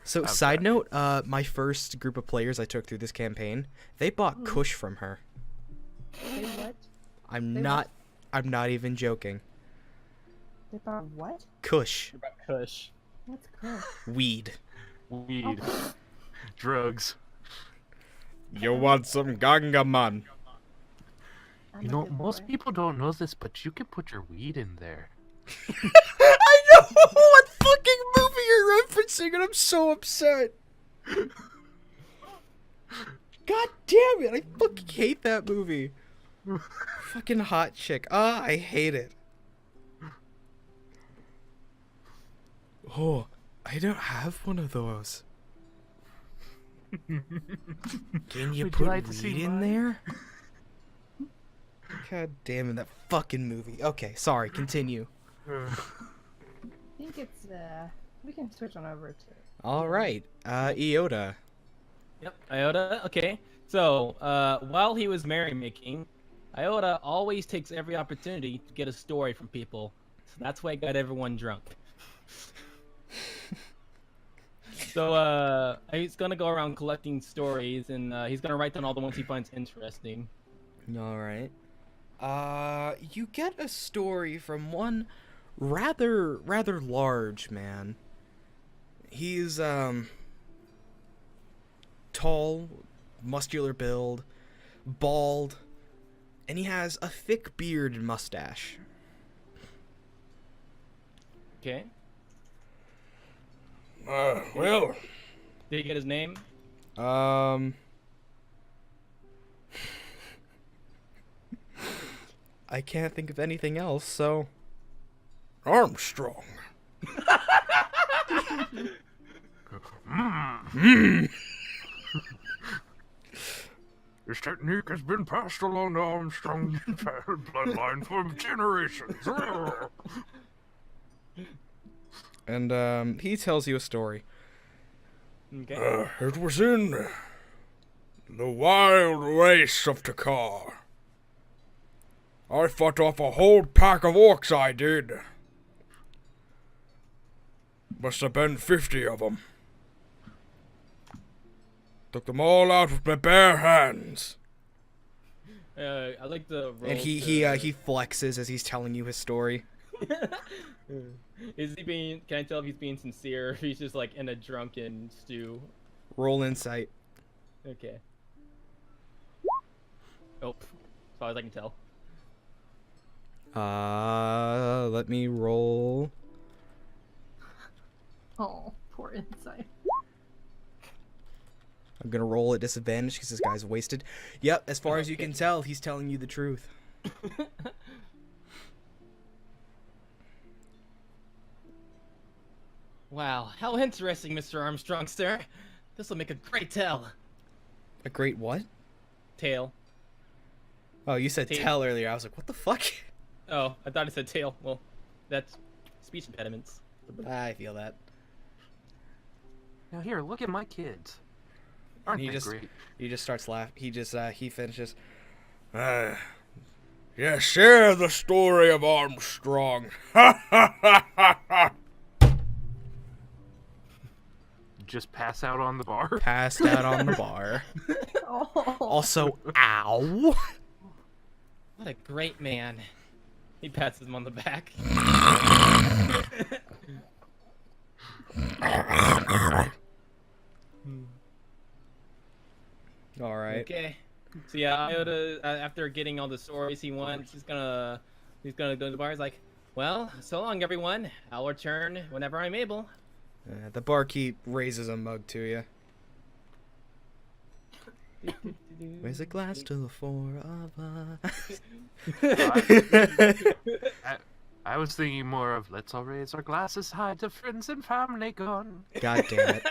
So I'm side sorry. note, my first group of players I took through this campaign, they bought Kush from her. They what? I'm They not even joking. They bought what? Kush. What about Kush? What's good? Weed. Weed. Drugs. You want some ganga man? You know, most people don't know this, but you can put your weed in there. I know what fucking movie you're referencing, and I'm so upset. God damn it! I fucking hate that movie. Fucking hot chick. Ah, I hate it. Oh, I don't have one of those. Can you Would put you like to see weed in mine? there? God damn it, that fucking movie. Okay, sorry, continue. I think it's we can switch on over to. Alright, Iota. Yep, Iota. Okay. So, while he was merrymaking, Iota always takes every opportunity to get a story from people. So that's why he got everyone drunk. So, he's gonna go around collecting stories, and he's gonna write down all the ones he finds interesting. Alright. You get a story from one rather large man. He's, tall, muscular build, bald, and he has a thick beard and mustache. Okay. Well, Did you get his name? I can't think of anything else, so Armstrong. This technique has been passed along the Armstrong bloodline for generations. And he tells you a story. Okay. It was in the wild race of Takar. I fought off a whole pack of orcs, I did. Must have been 50 of them. Took them all out with my bare hands. I like the. And he flexes as he's telling you his story. Is he being? Can I tell if he's being sincere? Or if he's just like in a drunken stew. Roll insight. Okay. Oh, as far as I can tell. Let me roll. Oh, poor insight. I'm gonna roll at disadvantage because this guy's wasted. Yep, as far as you can tell, he's telling you the truth. Wow, how interesting, Mr. Armstrong, sir. This will make a great tale. A great what? Tale. Oh, you said Tail. tell earlier. I was like, what the fuck? Oh, I thought it said tail. Well, that's speech impediments. I feel that. Now here, look at my kids. And Aren't he they just great? he just starts laughing. He finishes. Yes, share the story of Armstrong. Ha ha ha ha ha. Just pass out on the bar? Passed out on the bar. Oh. Also, ow. What a great man. He pats him on the back. All right. Okay. So yeah, Iota, after getting all the stories he wants, he's gonna go to the bar. He's like, well, so long, everyone. I'll return whenever I'm able. The barkeep raises a mug to you. Raise a glass to the four of us. I was thinking more of, let's all raise our glasses high to friends and family gone. God damn it.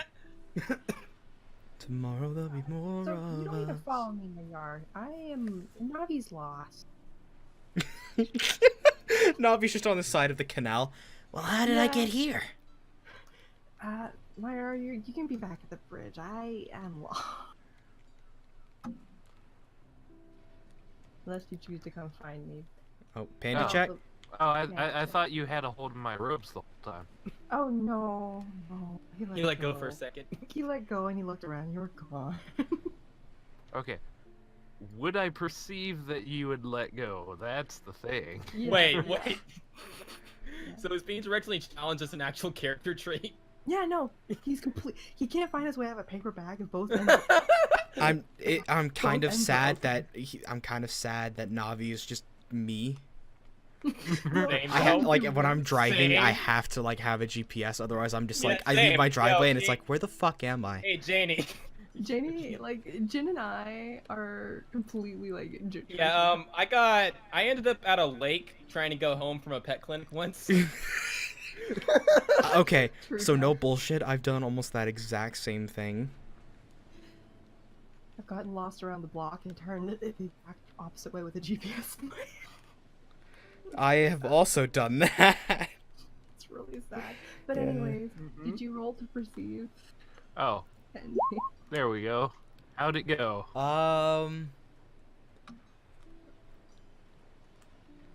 To Tomorrow there'll be more So you don't need to of follow me in the yard. I am Navi's lost. us. Navi's just on the side of the canal. Well, how did I get here? Myra, you can be back at the bridge. I am lost. Unless you choose to come find me. Oh, panda Oh. check. I thought you had a hold of my robes the whole time. Oh no, no. You let go for a second. He let go and he looked around. You were gone. Okay. Would I perceive that you would let go? That's the thing. Yeah. Wait. So is being directly challenged as an actual character trait? Yeah, no. He's complete. He can't find his way out of a paper bag and both ends. I'm kind of ends sad are that Navi is just me. Same, I have, bro. like when I'm driving, I Same. have to like have a GPS. Otherwise, I'm just Yeah, like I leave same. my driveway Yo, and it's hey. like, where the fuck am I? Hey, Janey. Janey, like Jin and I are completely like. Yeah, I ended up at a lake trying to go home from a pet clinic once. Okay, True so that. no bullshit. I've done almost that exact same thing. I've gotten lost around the block and turned it the exact opposite way with the GPS. I have also done that. It's really sad. But Yeah. anyways, did you roll to perceive? Oh, And there we go. How'd it go?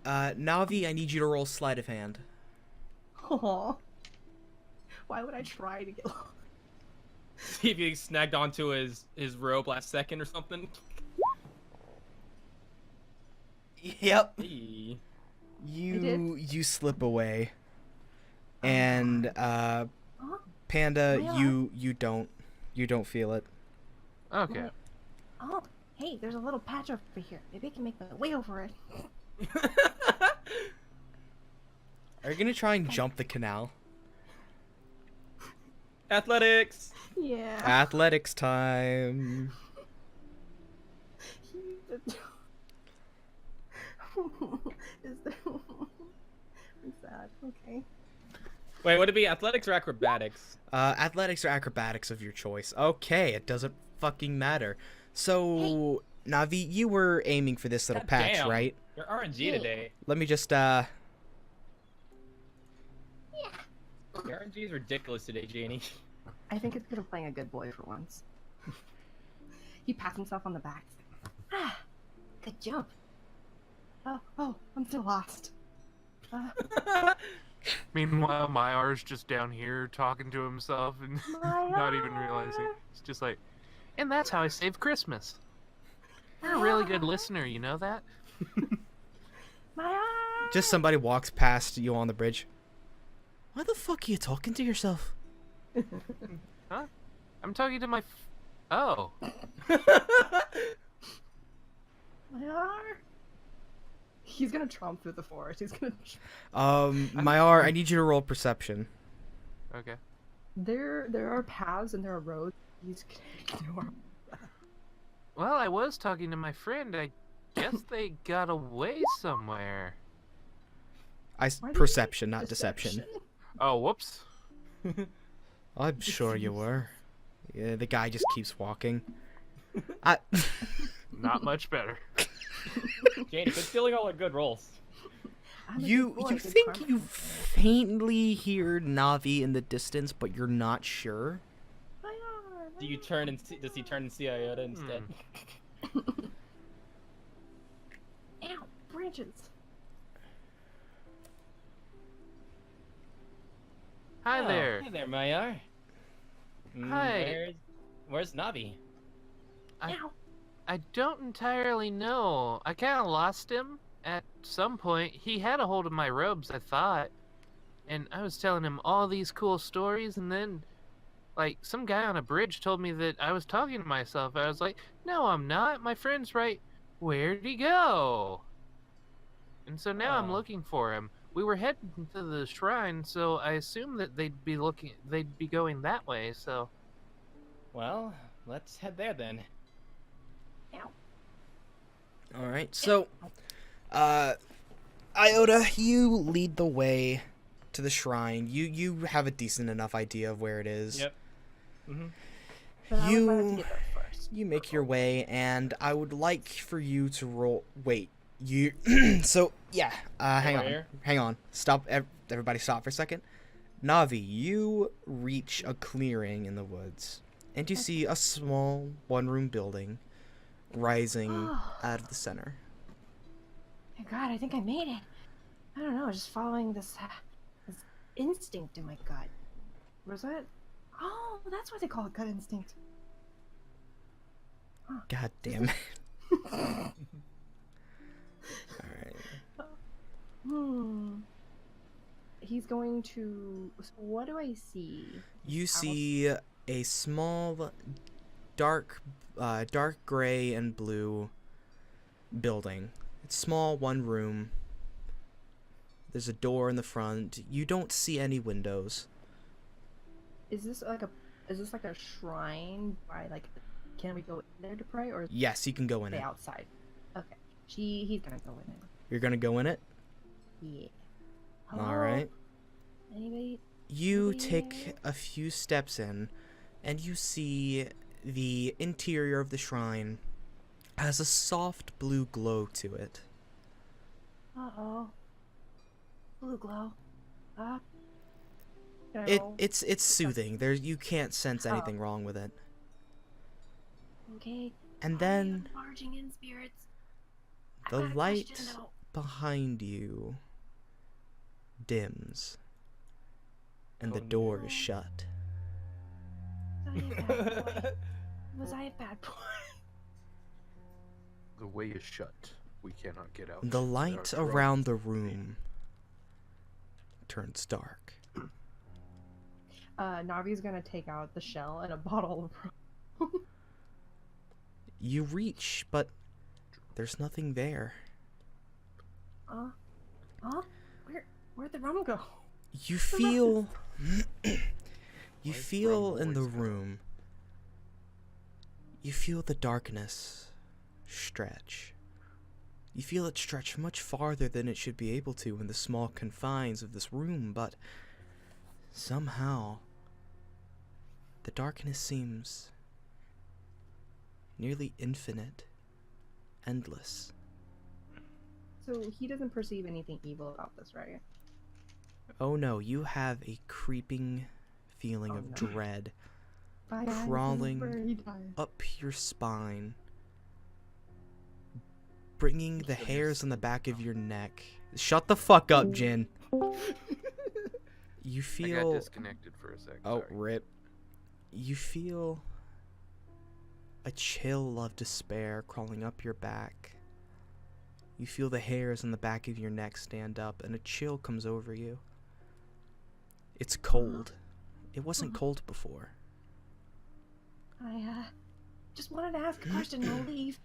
Navi, I need you to roll sleight of hand. Aw. Why would I try to get lost? See if he snagged onto his robe last second or something. Yep. Hey. You slip away, and Huh? Panda, Where? you don't feel it. Okay. Oh, hey, there's a little patch over here. Maybe I can make my way over it. Are you gonna try and jump the canal? Athletics. Yeah. Athletics time. Is there... I'm sad. Okay. Wait, would it be athletics or acrobatics? Athletics or acrobatics of your choice. Okay, it doesn't fucking matter. So, Navi, you were aiming for this little God patch, damn. right? Your RNG today. Let me just, Your RNG is ridiculous today, Janey. I think it's good of playing a good boy for once. He pats himself on the back. Ah, good jump. Oh, I'm still lost. Meanwhile, Myar's just down here talking to himself and not even realizing. It's just like, and that's how I save Christmas. You're a really good listener, you know that? My eye! just somebody walks past you on the bridge. Why the fuck are you talking to yourself? Huh? I'm talking to my. Oh. My eye! He's gonna tromp through the forest. He's gonna. Mayar, I need you to roll perception. Okay. There are paths and there are roads. He's gonna ignore. Well, I was talking to my friend. I guess they got away somewhere. Why did you Perception, say not deception. Oh, whoops. I'm sure you were. Yeah, the guy just keeps walking. Not much better. Janey, quit stealing all our good rolls. I'm a good You boy, good think karma. you faintly hear Navi in the distance, but you're not sure. My eye, Do you turn and see? Does he turn and see Iota instead? Ow! Branches. Hi Oh, there. Hey there, Mayar. Hi. Where's Navi? Ow! I don't entirely know. I kind of lost him at some point. He had a hold of my robes, I thought. And I was telling him all these cool stories, and then, like, some guy on a bridge told me that I was talking to myself. I was like, no, I'm not. My friend's right. Where'd he go? And so now I'm Oh. looking for him. We were heading to the shrine, so I assumed that they'd be going that way, so... Well, let's head there then. Ow! All right, so, Iota, you lead the way to the shrine. You have a decent enough idea of where it is. Yep. Mhm. But I would like to get there first. You make your way, and I would like for you to roll. Wait, you. So yeah, hang on. Stop. Everybody, stop for a second. Navi, you reach a clearing in the woods, and you see a small one-room building rising out of the center. My God, I think I made it. I don't know, just following this instinct in my gut. Was that? Oh, that's why they call it gut instinct. Huh. God damn it. Alright. He's going to... What do I see? You see a small, dark gray and blue building. It's small, one room. There's a door in the front. You don't see any windows. Is this like a shrine? By like, can we go in there to pray, or Yes, you can go in it. outside? Okay, he's gonna go in it. You're gonna go in it? Yeah. All right. Anybody? You Anybody take there? a few steps in, and you see the interior of the shrine has a soft blue glow to it. Uh-oh. Blue glow. Can I roll? It's soothing. You can't sense anything wrong with it. Okay. And then Barging in spirits. the light behind you dims, and the door is shut. Was I a bad boy? The way is shut. We cannot get out. The light around the room turns dark. Navi's gonna take out the shell and a bottle of rum. You reach, but there's nothing there. Where'd the rum go? You feel you feel in the room. You feel the darkness stretch. You feel it stretch much farther than it should be able to in the small confines of this room, but somehow the darkness seems nearly infinite, endless. So he doesn't perceive anything evil about this, right? Oh no, you have a creeping feeling of dread crawling up your spine, bringing the hairs on the back of your neck. Shut the fuck up, Jin. You feel... I got disconnected for a sec. Oh, sorry. rip. You feel a chill of despair crawling up your back. You feel the hairs on the back of your neck stand up, and a chill comes over you. It's cold. It wasn't cold before. I just wanted to ask a question and I'll leave.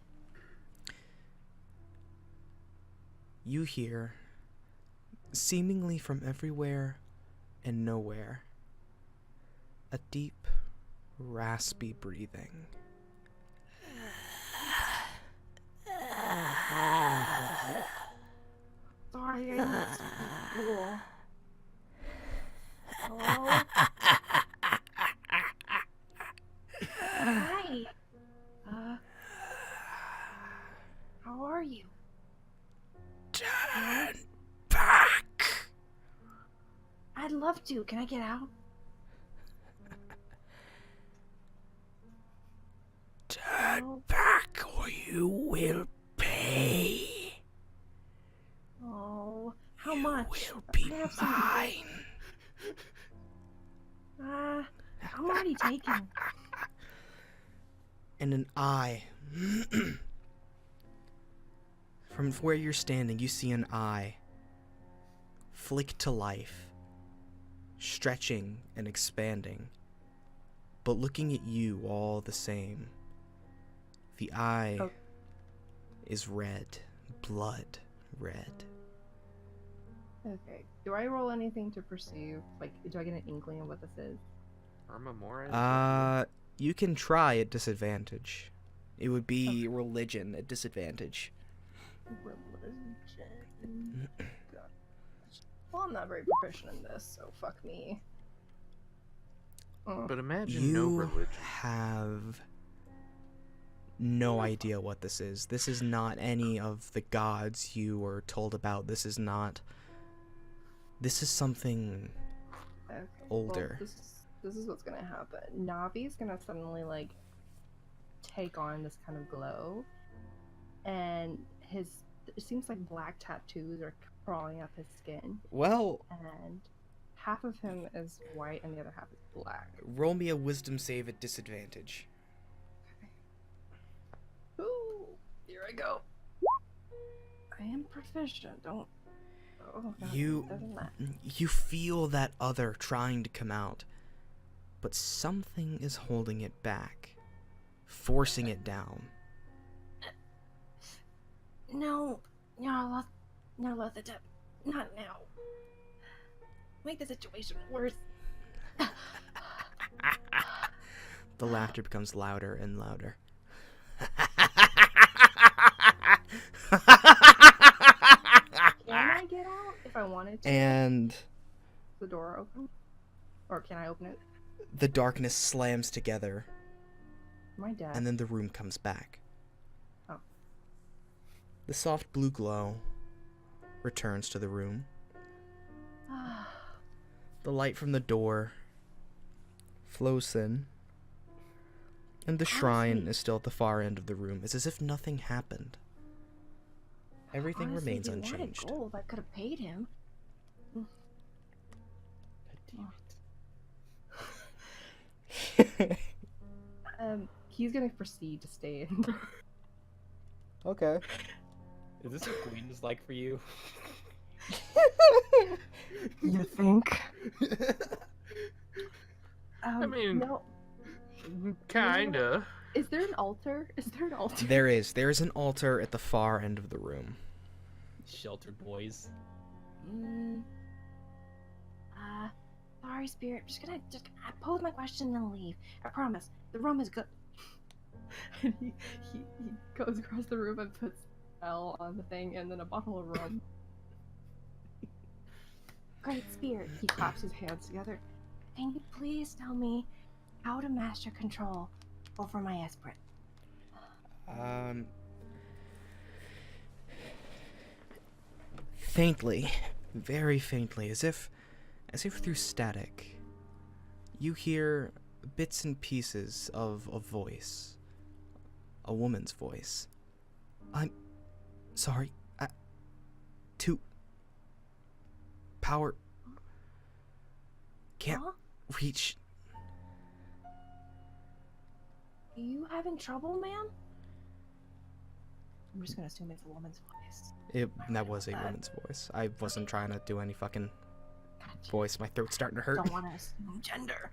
You hear, seemingly from everywhere and nowhere, a deep, raspy breathing. Sorry, I missed school. Hello? Hi. How are you? Turn back. I'd love to. Can I get out? Turn back or you will pay. Oh, how much? Will be I have some- mine. I'm already taken. And an eye. From where you're standing, you see an eye flick to life, stretching and expanding, but looking at you all the same. The eye is red, blood red. Okay. Do I roll anything to perceive? Like, do I get an inkling of what this is? You can try at disadvantage. It would be religion at disadvantage. Religion. Well, I'm not very proficient in this, so fuck me. But imagine no You religion. have no idea what this is. This is not any of the gods you were told about. This is something Okay. older. Well, this is what's gonna happen. Navi's gonna suddenly like take on this kind of glow, and it seems like black tattoos are crawling up his skin, Well, and half of him is white and the other half is black. roll me a wisdom save at disadvantage. Ooh, here I go. I am proficient. Don't. Oh, God, doesn't matter. You feel that other trying to come out, but something is holding it back, forcing it down. No, let the not now. Make the situation worse. The laughter becomes louder and louder. Can I get out if I wanted to? And The door open? Or can I open it? the darkness slams together, Am I dead? and then the room comes back. Oh. The soft blue glow returns to the room. The light from the door flows in, and the shrine is still at the far end of the room. It's as if nothing happened. Everything Honestly, remains if he wanted unchanged. gold, I could have paid him. He's gonna proceed to stay in. Okay. Is this what Queen is like for you? You think? I mean, no. kinda. Is there an altar? There is an altar at the far end of the room. Sheltered boys. Sorry, Spirit. Just I pose my question and leave. I promise. The rum is good. And he goes across the room and puts L on the thing and then a bottle of rum. Great Spirit. He claps his hands together. Can you please tell me how to master control over my esprit? Faintly, very faintly, as if through static, you hear bits and pieces of a voice, a woman's voice. I'm sorry, to power can't Huh? reach. Are you having trouble, ma'am? I'm just gonna assume it's a woman's voice. That was a woman's voice. I wasn't trying to do any fucking voice. My throat's starting to hurt. Don't want to assume gender.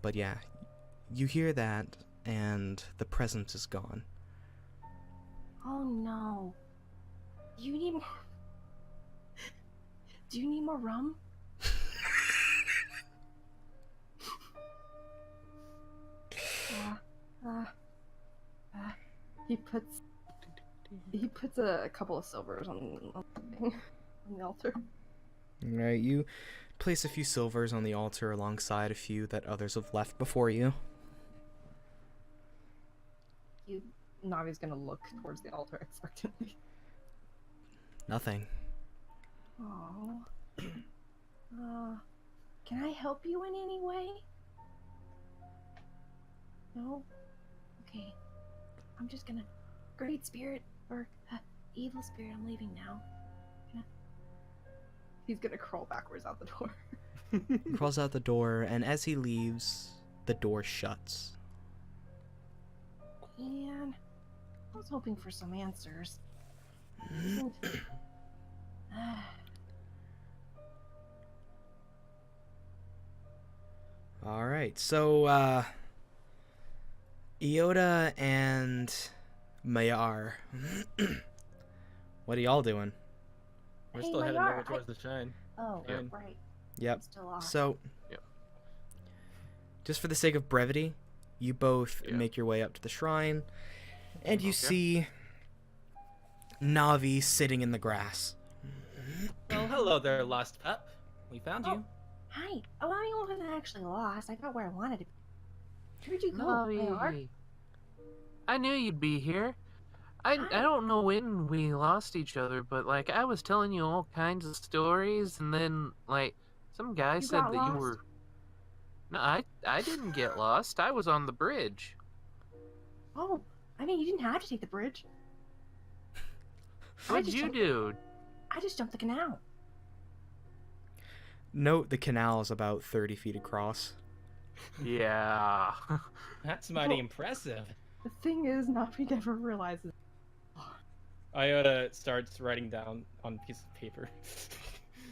But yeah, you hear that, and the presence is gone. Oh no. Do you need more? Do you need more rum? He puts a couple of silvers on the altar. Alright, you place a few silvers on the altar alongside a few that others have left before you. Navi's gonna look towards the altar expectantly. Nothing. Oh. Can I help you in any way? No? Okay. I'm just gonna... Great Spirit, or Evil Spirit, I'm leaving now. He's gonna crawl backwards out the door. He crawls out the door, and as he leaves, the door shuts. Man, I was hoping for some answers. Alright, so, Iota and Mayar. What are y'all doing? We're Hey, still heading Mayar, over towards the shrine. Oh, Yeah. right. Yep. It's still off. So, Yep. just for the sake of brevity, you both Yeah. make your way up to the shrine, and you Okay. see Navi sitting in the grass. Well, hello there, lost pup. We found you. Hi. Oh, I I wasn't actually lost. I got where I wanted to be. Where'd you go, AR? Navi. I knew you'd be here. I don't know when we lost each other, but like I was telling you all kinds of stories, and then like some guy You said got that you lost? were. No, I didn't get lost. I was on the bridge. Oh, I mean, you didn't have to take the bridge. What'd you do? I just jumped the canal. Note the canal is about 30 feet across. Yeah. That's mighty Well- impressive. The thing is, Navi never realizes. Iota starts writing down on a piece of paper.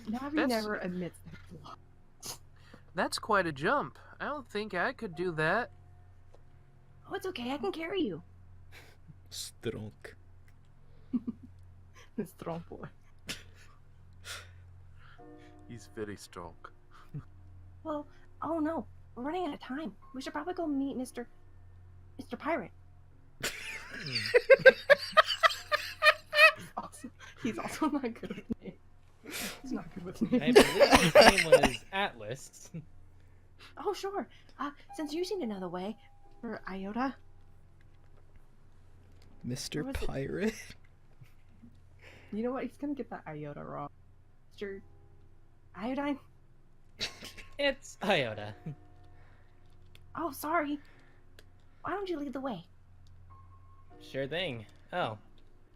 Navi That's- never admits that it's lost. That's quite a jump. I don't think I could do that. Oh, it's okay. I can carry you. Strunk. This strong boy. He's very strong. Well, oh no, we're running out of time. We should probably go meet Mr. Pirate. He's also not good with names. He's not good with I names. believe his name was Atlas. Oh sure. Since you seem to know the way, for Iota. Mr. What was it? Pirate? You know what? He's gonna get that Iota wrong. Mr. Iodine. It's Iota. Oh, sorry. Why don't you lead the way? Sure thing. Oh,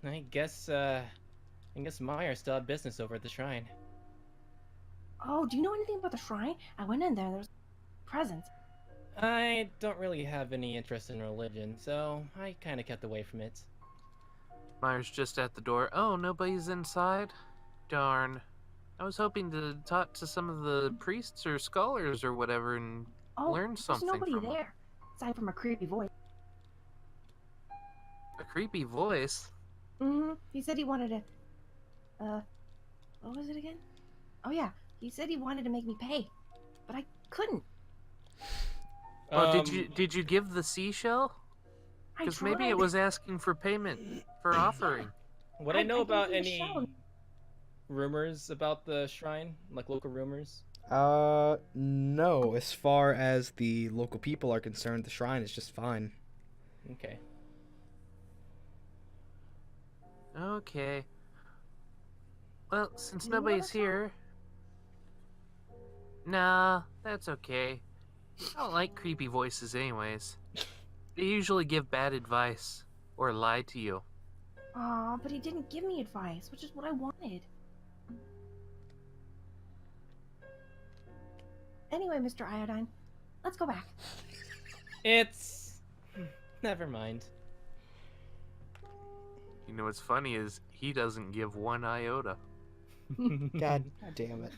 I guess Meyer still had business over at the shrine. Oh, do you know anything about the shrine? I went in there. There's presents. I don't really have any interest in religion, so I kind of kept away from it. Myers just at the door. Oh, nobody's inside? Darn. I was hoping to talk to some of the priests or scholars or whatever and Oh, learn something there's nobody from them. there, aside from a creepy voice. A creepy voice? He said he wanted to. What was it again? Oh yeah, he said he wanted to make me pay, but I couldn't. Oh, did you give the seashell? I Because maybe tried. it was asking for payment for offering. Would I know I about gave you a any shell. rumors about the shrine? Like local rumors? No. As far as the local people are concerned, the shrine is just fine. Okay. Okay. Well, since Do you wanna nobody's talk? here... Nah, that's okay. I don't like creepy voices anyways. They usually give bad advice, or lie to you. Aw, but he didn't give me advice, which is what I wanted. Anyway, Mr. Iodine, let's go back. It's... Never mind. You know what's funny is, he doesn't give one iota. God damn it.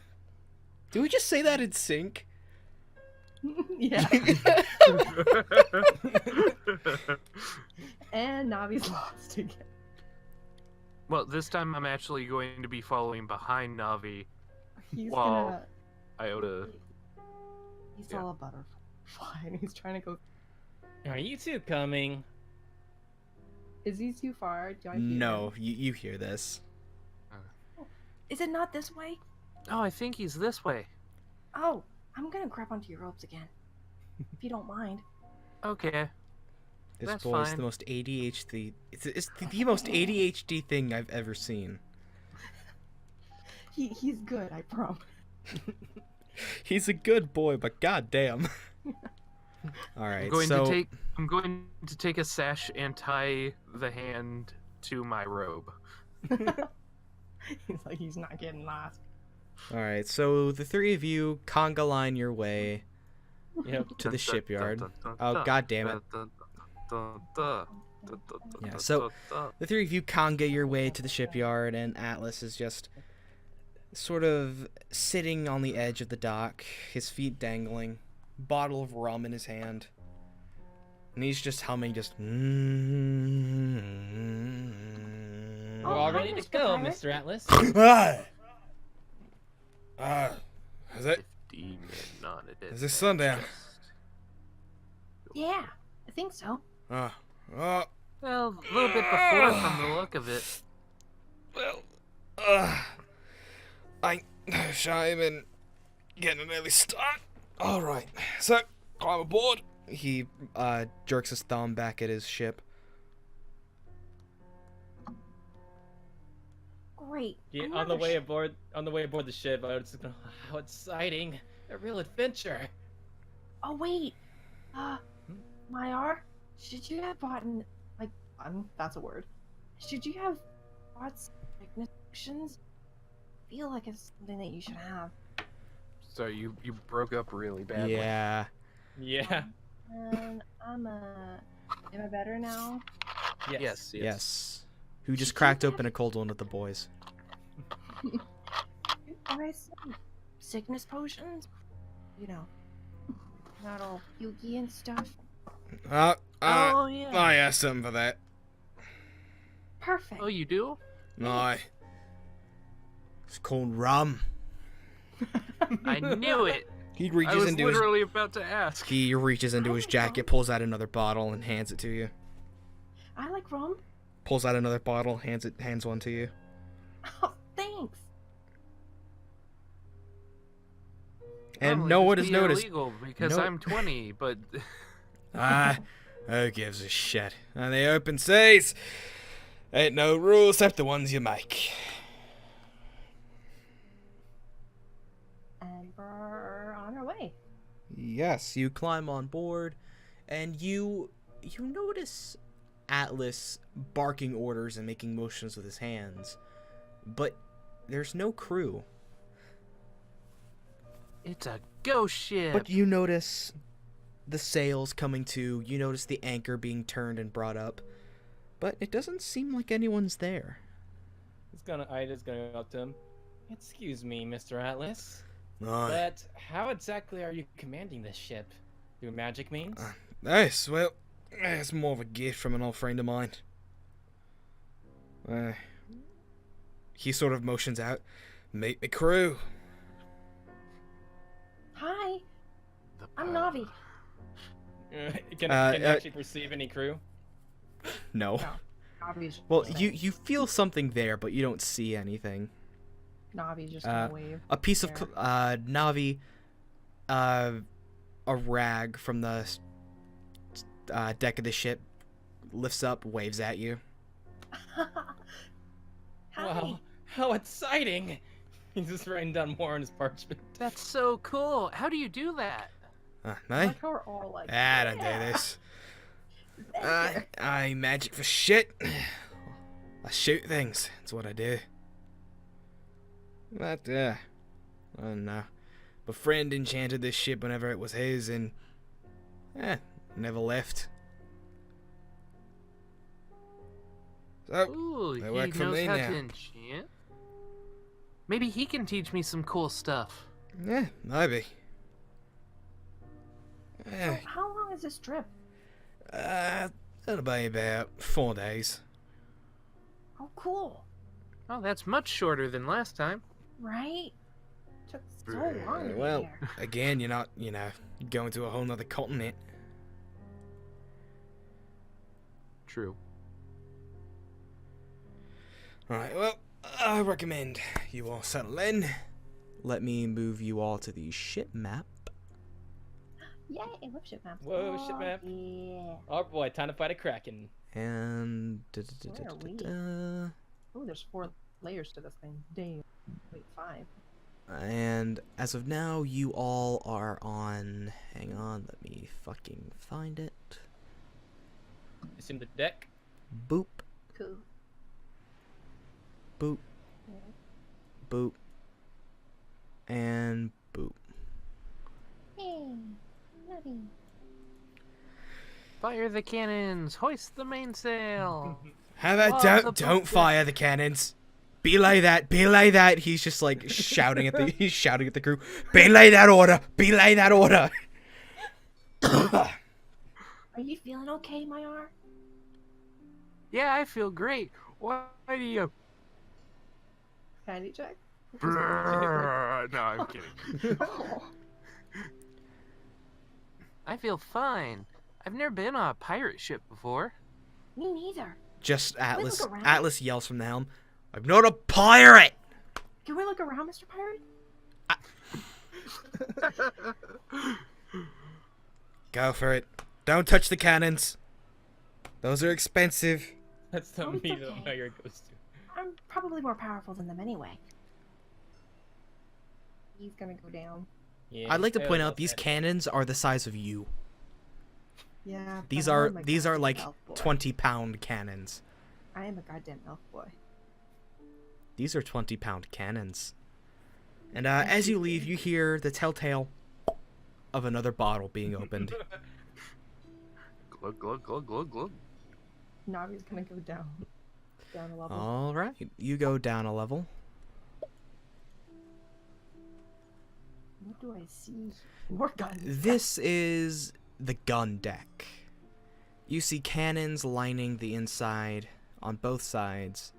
Did we just say that in sync? Yeah. And Navi's lost again. Well, this time I'm actually going to be following behind Navi. He's Wow. gonna. Iota. He Yeah. saw a butterfly and he's trying to go. Are you two coming? Is he too far? Do I hear No, him? you hear this. Is it not this way? Oh, I think he's this way. Oh, I'm gonna grab onto your ropes again. If you don't mind. Okay. This That's boy's fine. the most ADHD. It's the most ADHD thing I've ever seen. He's good, I promise. He's a good boy, but goddamn. All right, I'm going to take a sash and tie the hand to my robe. He's like, he's not getting lost. all right. So the three of you conga line your way Yep. to the shipyard. Oh, God damn it. Yeah, so the three of you conga your way to the shipyard, and Atlas is just sort of sitting on the edge of the dock, his feet dangling, bottle of rum in his hand, and he's just humming, just. We're all ready to Mr. go, Pirate. Mr. Atlas. Is it? 15 and not a dead Is it sundown? Yeah, I think so. Oh, Well, a little bit before from the look of it. well, I'm shy and getting an early start. All right. So, climb aboard. He jerks his thumb back at his ship. Great. Yeah, on the way aboard the ship, I was just going, how exciting! A real adventure. Oh wait. Myar, should you have bought that's a word. Should you have bought sickness potions? I feel like it's something that you should have. So you broke up really badly. Yeah. Yeah. And am I better now? Yes. Yes. Who just cracked open a cold one with the boys. Guys, sickness potions? You know, not all pukey and stuff. Oh I yeah. have something for that. Perfect. Oh, you do? Aye. It's called rum. I knew it. He I reaches was into his literally about to ask. He reaches into his jacket, pulls out another bottle, and hands it to you. I like rum. Pulls out another bottle, hands one to you. Oh, thanks. And Normally no this one has be noticed. illegal because No- I'm 20, but Ah, who gives a shit? On the open seas, ain't no rules except the ones you make. And we're on our way. Yes, you climb on board, and you notice Atlas barking orders and making motions with his hands, but there's no crew. it's a ghost ship. But you notice the sails coming to, you notice the anchor being turned and brought up, but it doesn't seem like anyone's there. Ida's gonna go up to him. Excuse me, Mr. Atlas. Aye. But how exactly are you commanding this ship? Through magic means? Nice. Well, it's more of a gift from an old friend of mine. He sort of motions out. Meet me crew. Hi, The I'm power. Navi. Can you actually perceive any crew? No. Navi's Well, just you feel something there, but you don't see anything. Navi's just gonna wave. A piece of there. Navi, a rag from the deck of the ship lifts up, waves at you. Hi. Wow, how exciting! He's just writing down more on his parchment. That's so cool. How do you do that? I Me? like how we're all like. I don't do this. I ain't magic for shit. I shoot things. That's what I do. But, I don't know. My friend enchanted this ship whenever it was his, and never left. So, Ooh, they he work for knows me how now. to enchant. Maybe he can teach me some cool stuff. yeah, maybe. So how long is this trip? It'll be about 4 days. Oh, cool. Oh, that's much shorter than last time. Right? Took so long to get Well, here. again, you're not, going to a whole nother continent. True. Alright, well, I recommend you all settle in. Let me move you all to the ship map. Yay, whoop ship map. Whoa, ship map. Yeah. Oh boy, time to fight a kraken. And Where are we? Oh, there's 4 layers to this thing. Damn. Wait, 5. and as of now, you all are on. Hang on, let me fucking find it. Assume the deck. Boop, Cool. boop, boop, and boop. Hey, Navi. Fire the cannons! Hoist the mainsail! How about Oh, don't fire the cannons. Belay that. He's just like shouting at the crew. Belay that order. Belay that order. Are you feeling okay, Myar? Yeah, I feel great. Why do you... Handy check? No, I'm kidding. I feel fine. I've never been on a pirate ship before. Me neither. Just Atlas. look around? Atlas yells from the helm. I'm not a pirate. Can we look around, Mr. Pirate? Go for it. Don't touch the cannons. Those are expensive. That's the Oh, it's meat okay. fire goes to. I'm probably more powerful than them anyway. He's gonna go down. Yeah, I'd like to I point love out these that. cannons are the size of you. Yeah. These but are I'm a these are goddamn like elf boy. 20-pound cannons. I am a goddamn elf boy. These are 20-pound cannons. And as you leave, you hear the telltale of another bottle being opened. Glug, glug, glug, glug, glug. Navi's gonna go down a level. All right, you go down a level. What do I see? More guns. This is the gun deck. You see cannons lining the inside on both sides.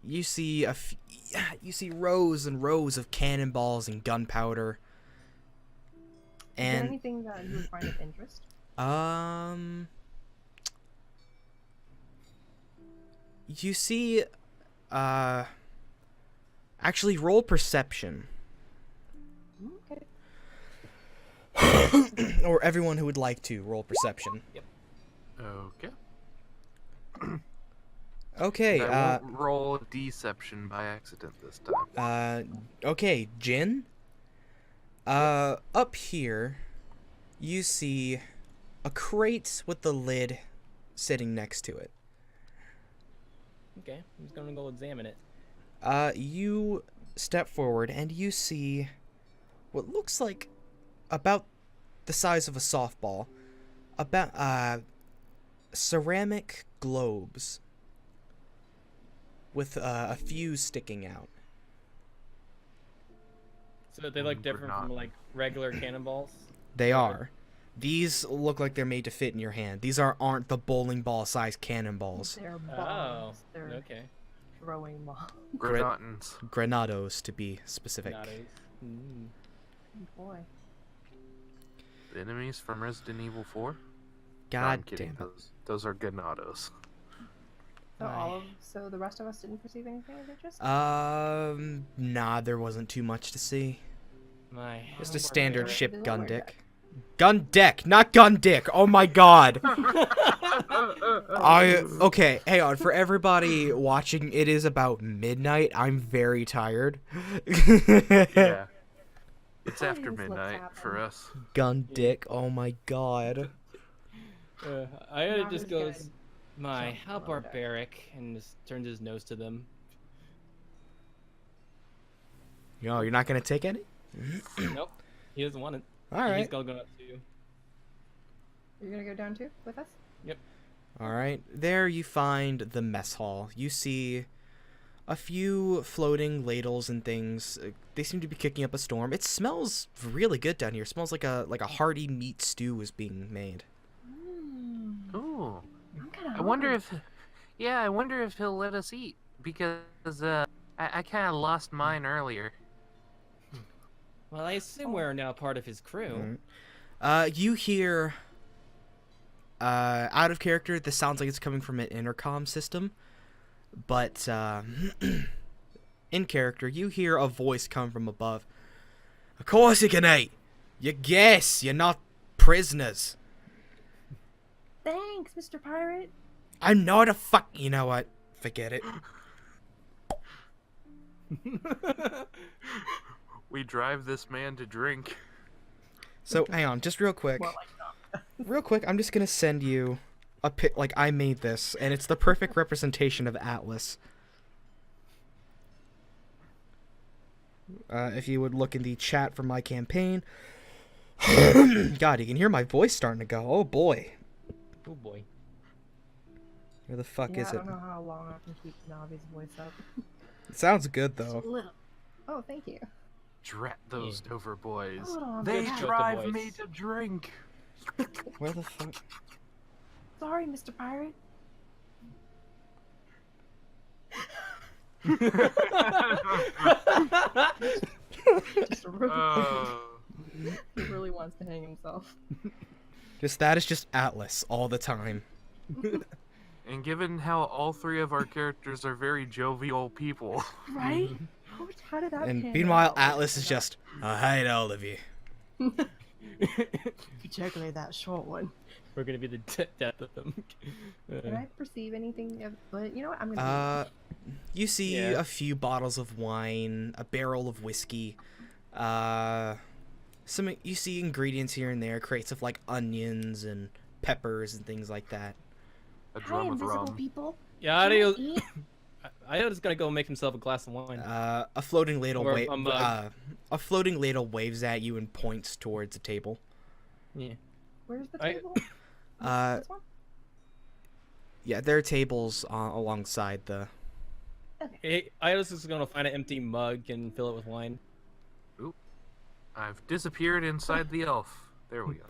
You see you see rows and rows of cannonballs and gunpowder. Is there And anything that you would find of interest? you see actually roll perception. Okay. Or everyone who would like to roll perception. Okay. Okay, I won't roll deception by accident this time. Okay, Jin. Up here, you see a crate with the lid sitting next to it. Okay, I'm just gonna go examine it. You step forward and you see what looks like about the size of a softball, about ceramic globes with a fuse sticking out. So they look different from like regular cannonballs. They are. These look like they're made to fit in your hand. These aren't the bowling ball sized cannonballs. They're Oh, bombs. They're okay. throwing bombs. Grenatins. Granados, to be specific. Nados. Mm. Boy. The enemies from Resident Evil 4? No, God I'm kidding. damn it. Those are Ganados. So the rest of us didn't perceive anything of interest? Nah, there wasn't too much to see. My. Just a how standard barbaric. ship There's a gun lower deck. Gun deck, not gun dick. Oh my god. Okay, hang on. For everybody watching, it is about midnight. I'm very tired. Yeah. It's Why after does this midnight happen? for us. Gun dick. Oh my god. I Not just as goes, good. my, Jump how below deck. barbaric, and just turns his nose to them. Yo, you're not gonna take any? Nope, he doesn't want it. All He's right. gonna go up to you. You're gonna go down too with us? All right. There you find the mess hall. You see a few floating ladles and things. They seem to be kicking up a storm. It smells really good down here. It smells like a hearty meat stew is being made. Ooh. I'm kind of I wonder if he'll let us eat because I kind of lost mine earlier. Well, I assume we're now part of his crew. You hear out of character. This sounds like it's coming from an intercom system, but in character, you hear a voice come from above. Of course you can eat. You guess you're not prisoners. Thanks, Mr. Pirate. I'm not a fuck. You know what? Forget it. We drive this man to drink. So hang on, just real quick. More like not. Real quick, I'm just gonna send you a pic. Like I made this, and it's the perfect representation of Atlas. If you would look in the chat for my campaign. God, you can hear my voice starting to go. Oh boy. Oh boy. Where the fuck Yeah, is I it? don't know how long I can keep Navi's voice up. It sounds good Just though. a little. Oh, thank you. Drat those Dover boys. Hold on, They Dad. drive voice. me to drink. Where the fuck? Sorry, Mr. Pirate. Just he really wants to hang himself. That is just Atlas all the time. And given how all three of our characters are very jovial people, Right? How did that And pan meanwhile, out? Atlas is just, hi to all of you. Particularly that short one. We're gonna be the death of them. Can I perceive anything? But you know what? I'm gonna. You see Yeah. a few bottles of wine, a barrel of whiskey, you see ingredients here and there, crates of like onions and peppers and things like that. A Hi, drum of invisible rum. people. Yeah, Can I Adio. eat? Ayo's gonna go make himself a glass of wine. A floating ladle Or a mug. a floating ladle waves at you and points towards a table. Yeah. Where's the I- table? This one? Yeah, there are tables alongside the. Hey, Ayo's just gonna find an empty mug and fill it with wine. I've disappeared inside the elf. There we go.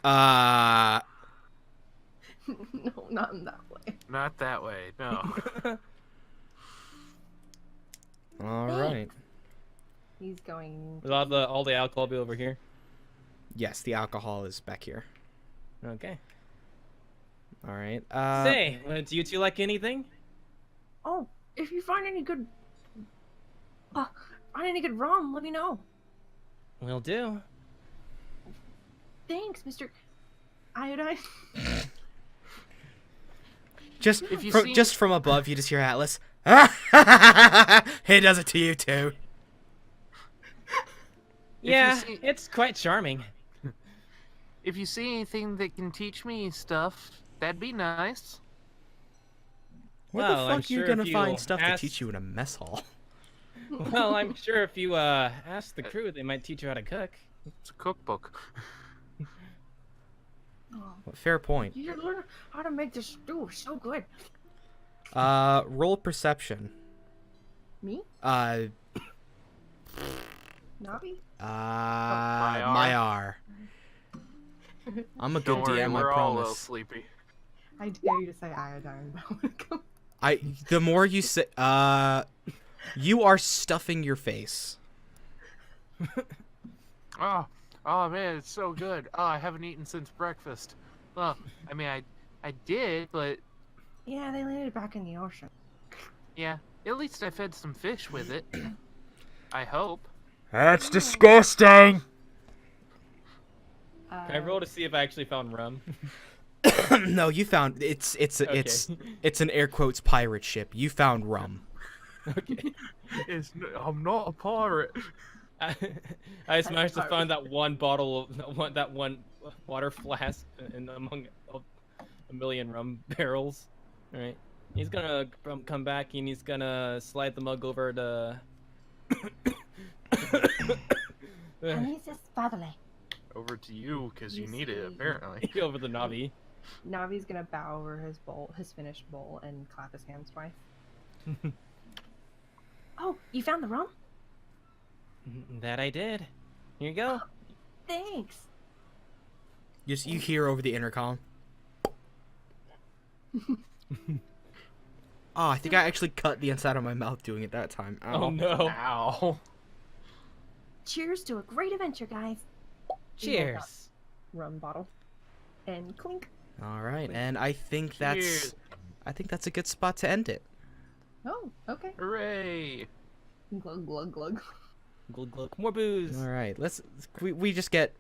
No, not in that way. Not that way, no. All right. He's going. Will all the alcohol be over here? Yes, the alcohol is back here. Okay. All right. Say, do you two like anything? Oh, if you find any good rum, let me know. Will do. Thanks, Mr. Iodine. Just If you from see- just from above, you just hear Atlas. He does it to you too. Yeah, see- it's quite charming. If you see anything that can teach me stuff, that'd be nice. Where Well, the I'm fuck are you sure gonna if find you stuff to ask- teach you in a mess hall? Well, I'm sure if you ask the crew, they might teach you how to cook. It's a cookbook. Oh, Fair point. you should learn how to make this stew. It's so good. Roll perception. Me? Uh, Navi? Myar. I'm a good Don't worry, DM, I we're all a little promise. sleepy. I dare you to say iodine. The more you say, you are stuffing your face. Oh man, it's so good. Oh, I haven't eaten since breakfast. Well, I mean, I did, but Yeah, they landed back in the ocean. yeah, at least I fed some fish with it. I hope. That's disgusting. Can I roll to see if I actually found rum? No, you found it's an air quotes pirate ship. You found rum. Okay. I'm not a pirate. I just managed to find that one bottle of that one water flask in among a million rum barrels. All right. He's gonna come back and he's gonna slide the mug over to. Mrs. Fatherley. Over to you, because you You need it, see. apparently. over the Navi. Navi's gonna bow over his finished bowl, and clap his hands twice. Oh, you found the rum? That I did. Here you go. Thanks. You hear over the intercom. Oh, I think I actually cut the inside of my mouth doing it that time. Ow. Oh no. Ow. Cheers to a great adventure, guys. Cheers. Rum bottle. And clink. All right, and I think Cheers. that's a good spot to end it. Oh, okay. Hooray. Glug, glug, glug. Glug glug. More booze. All right, we just get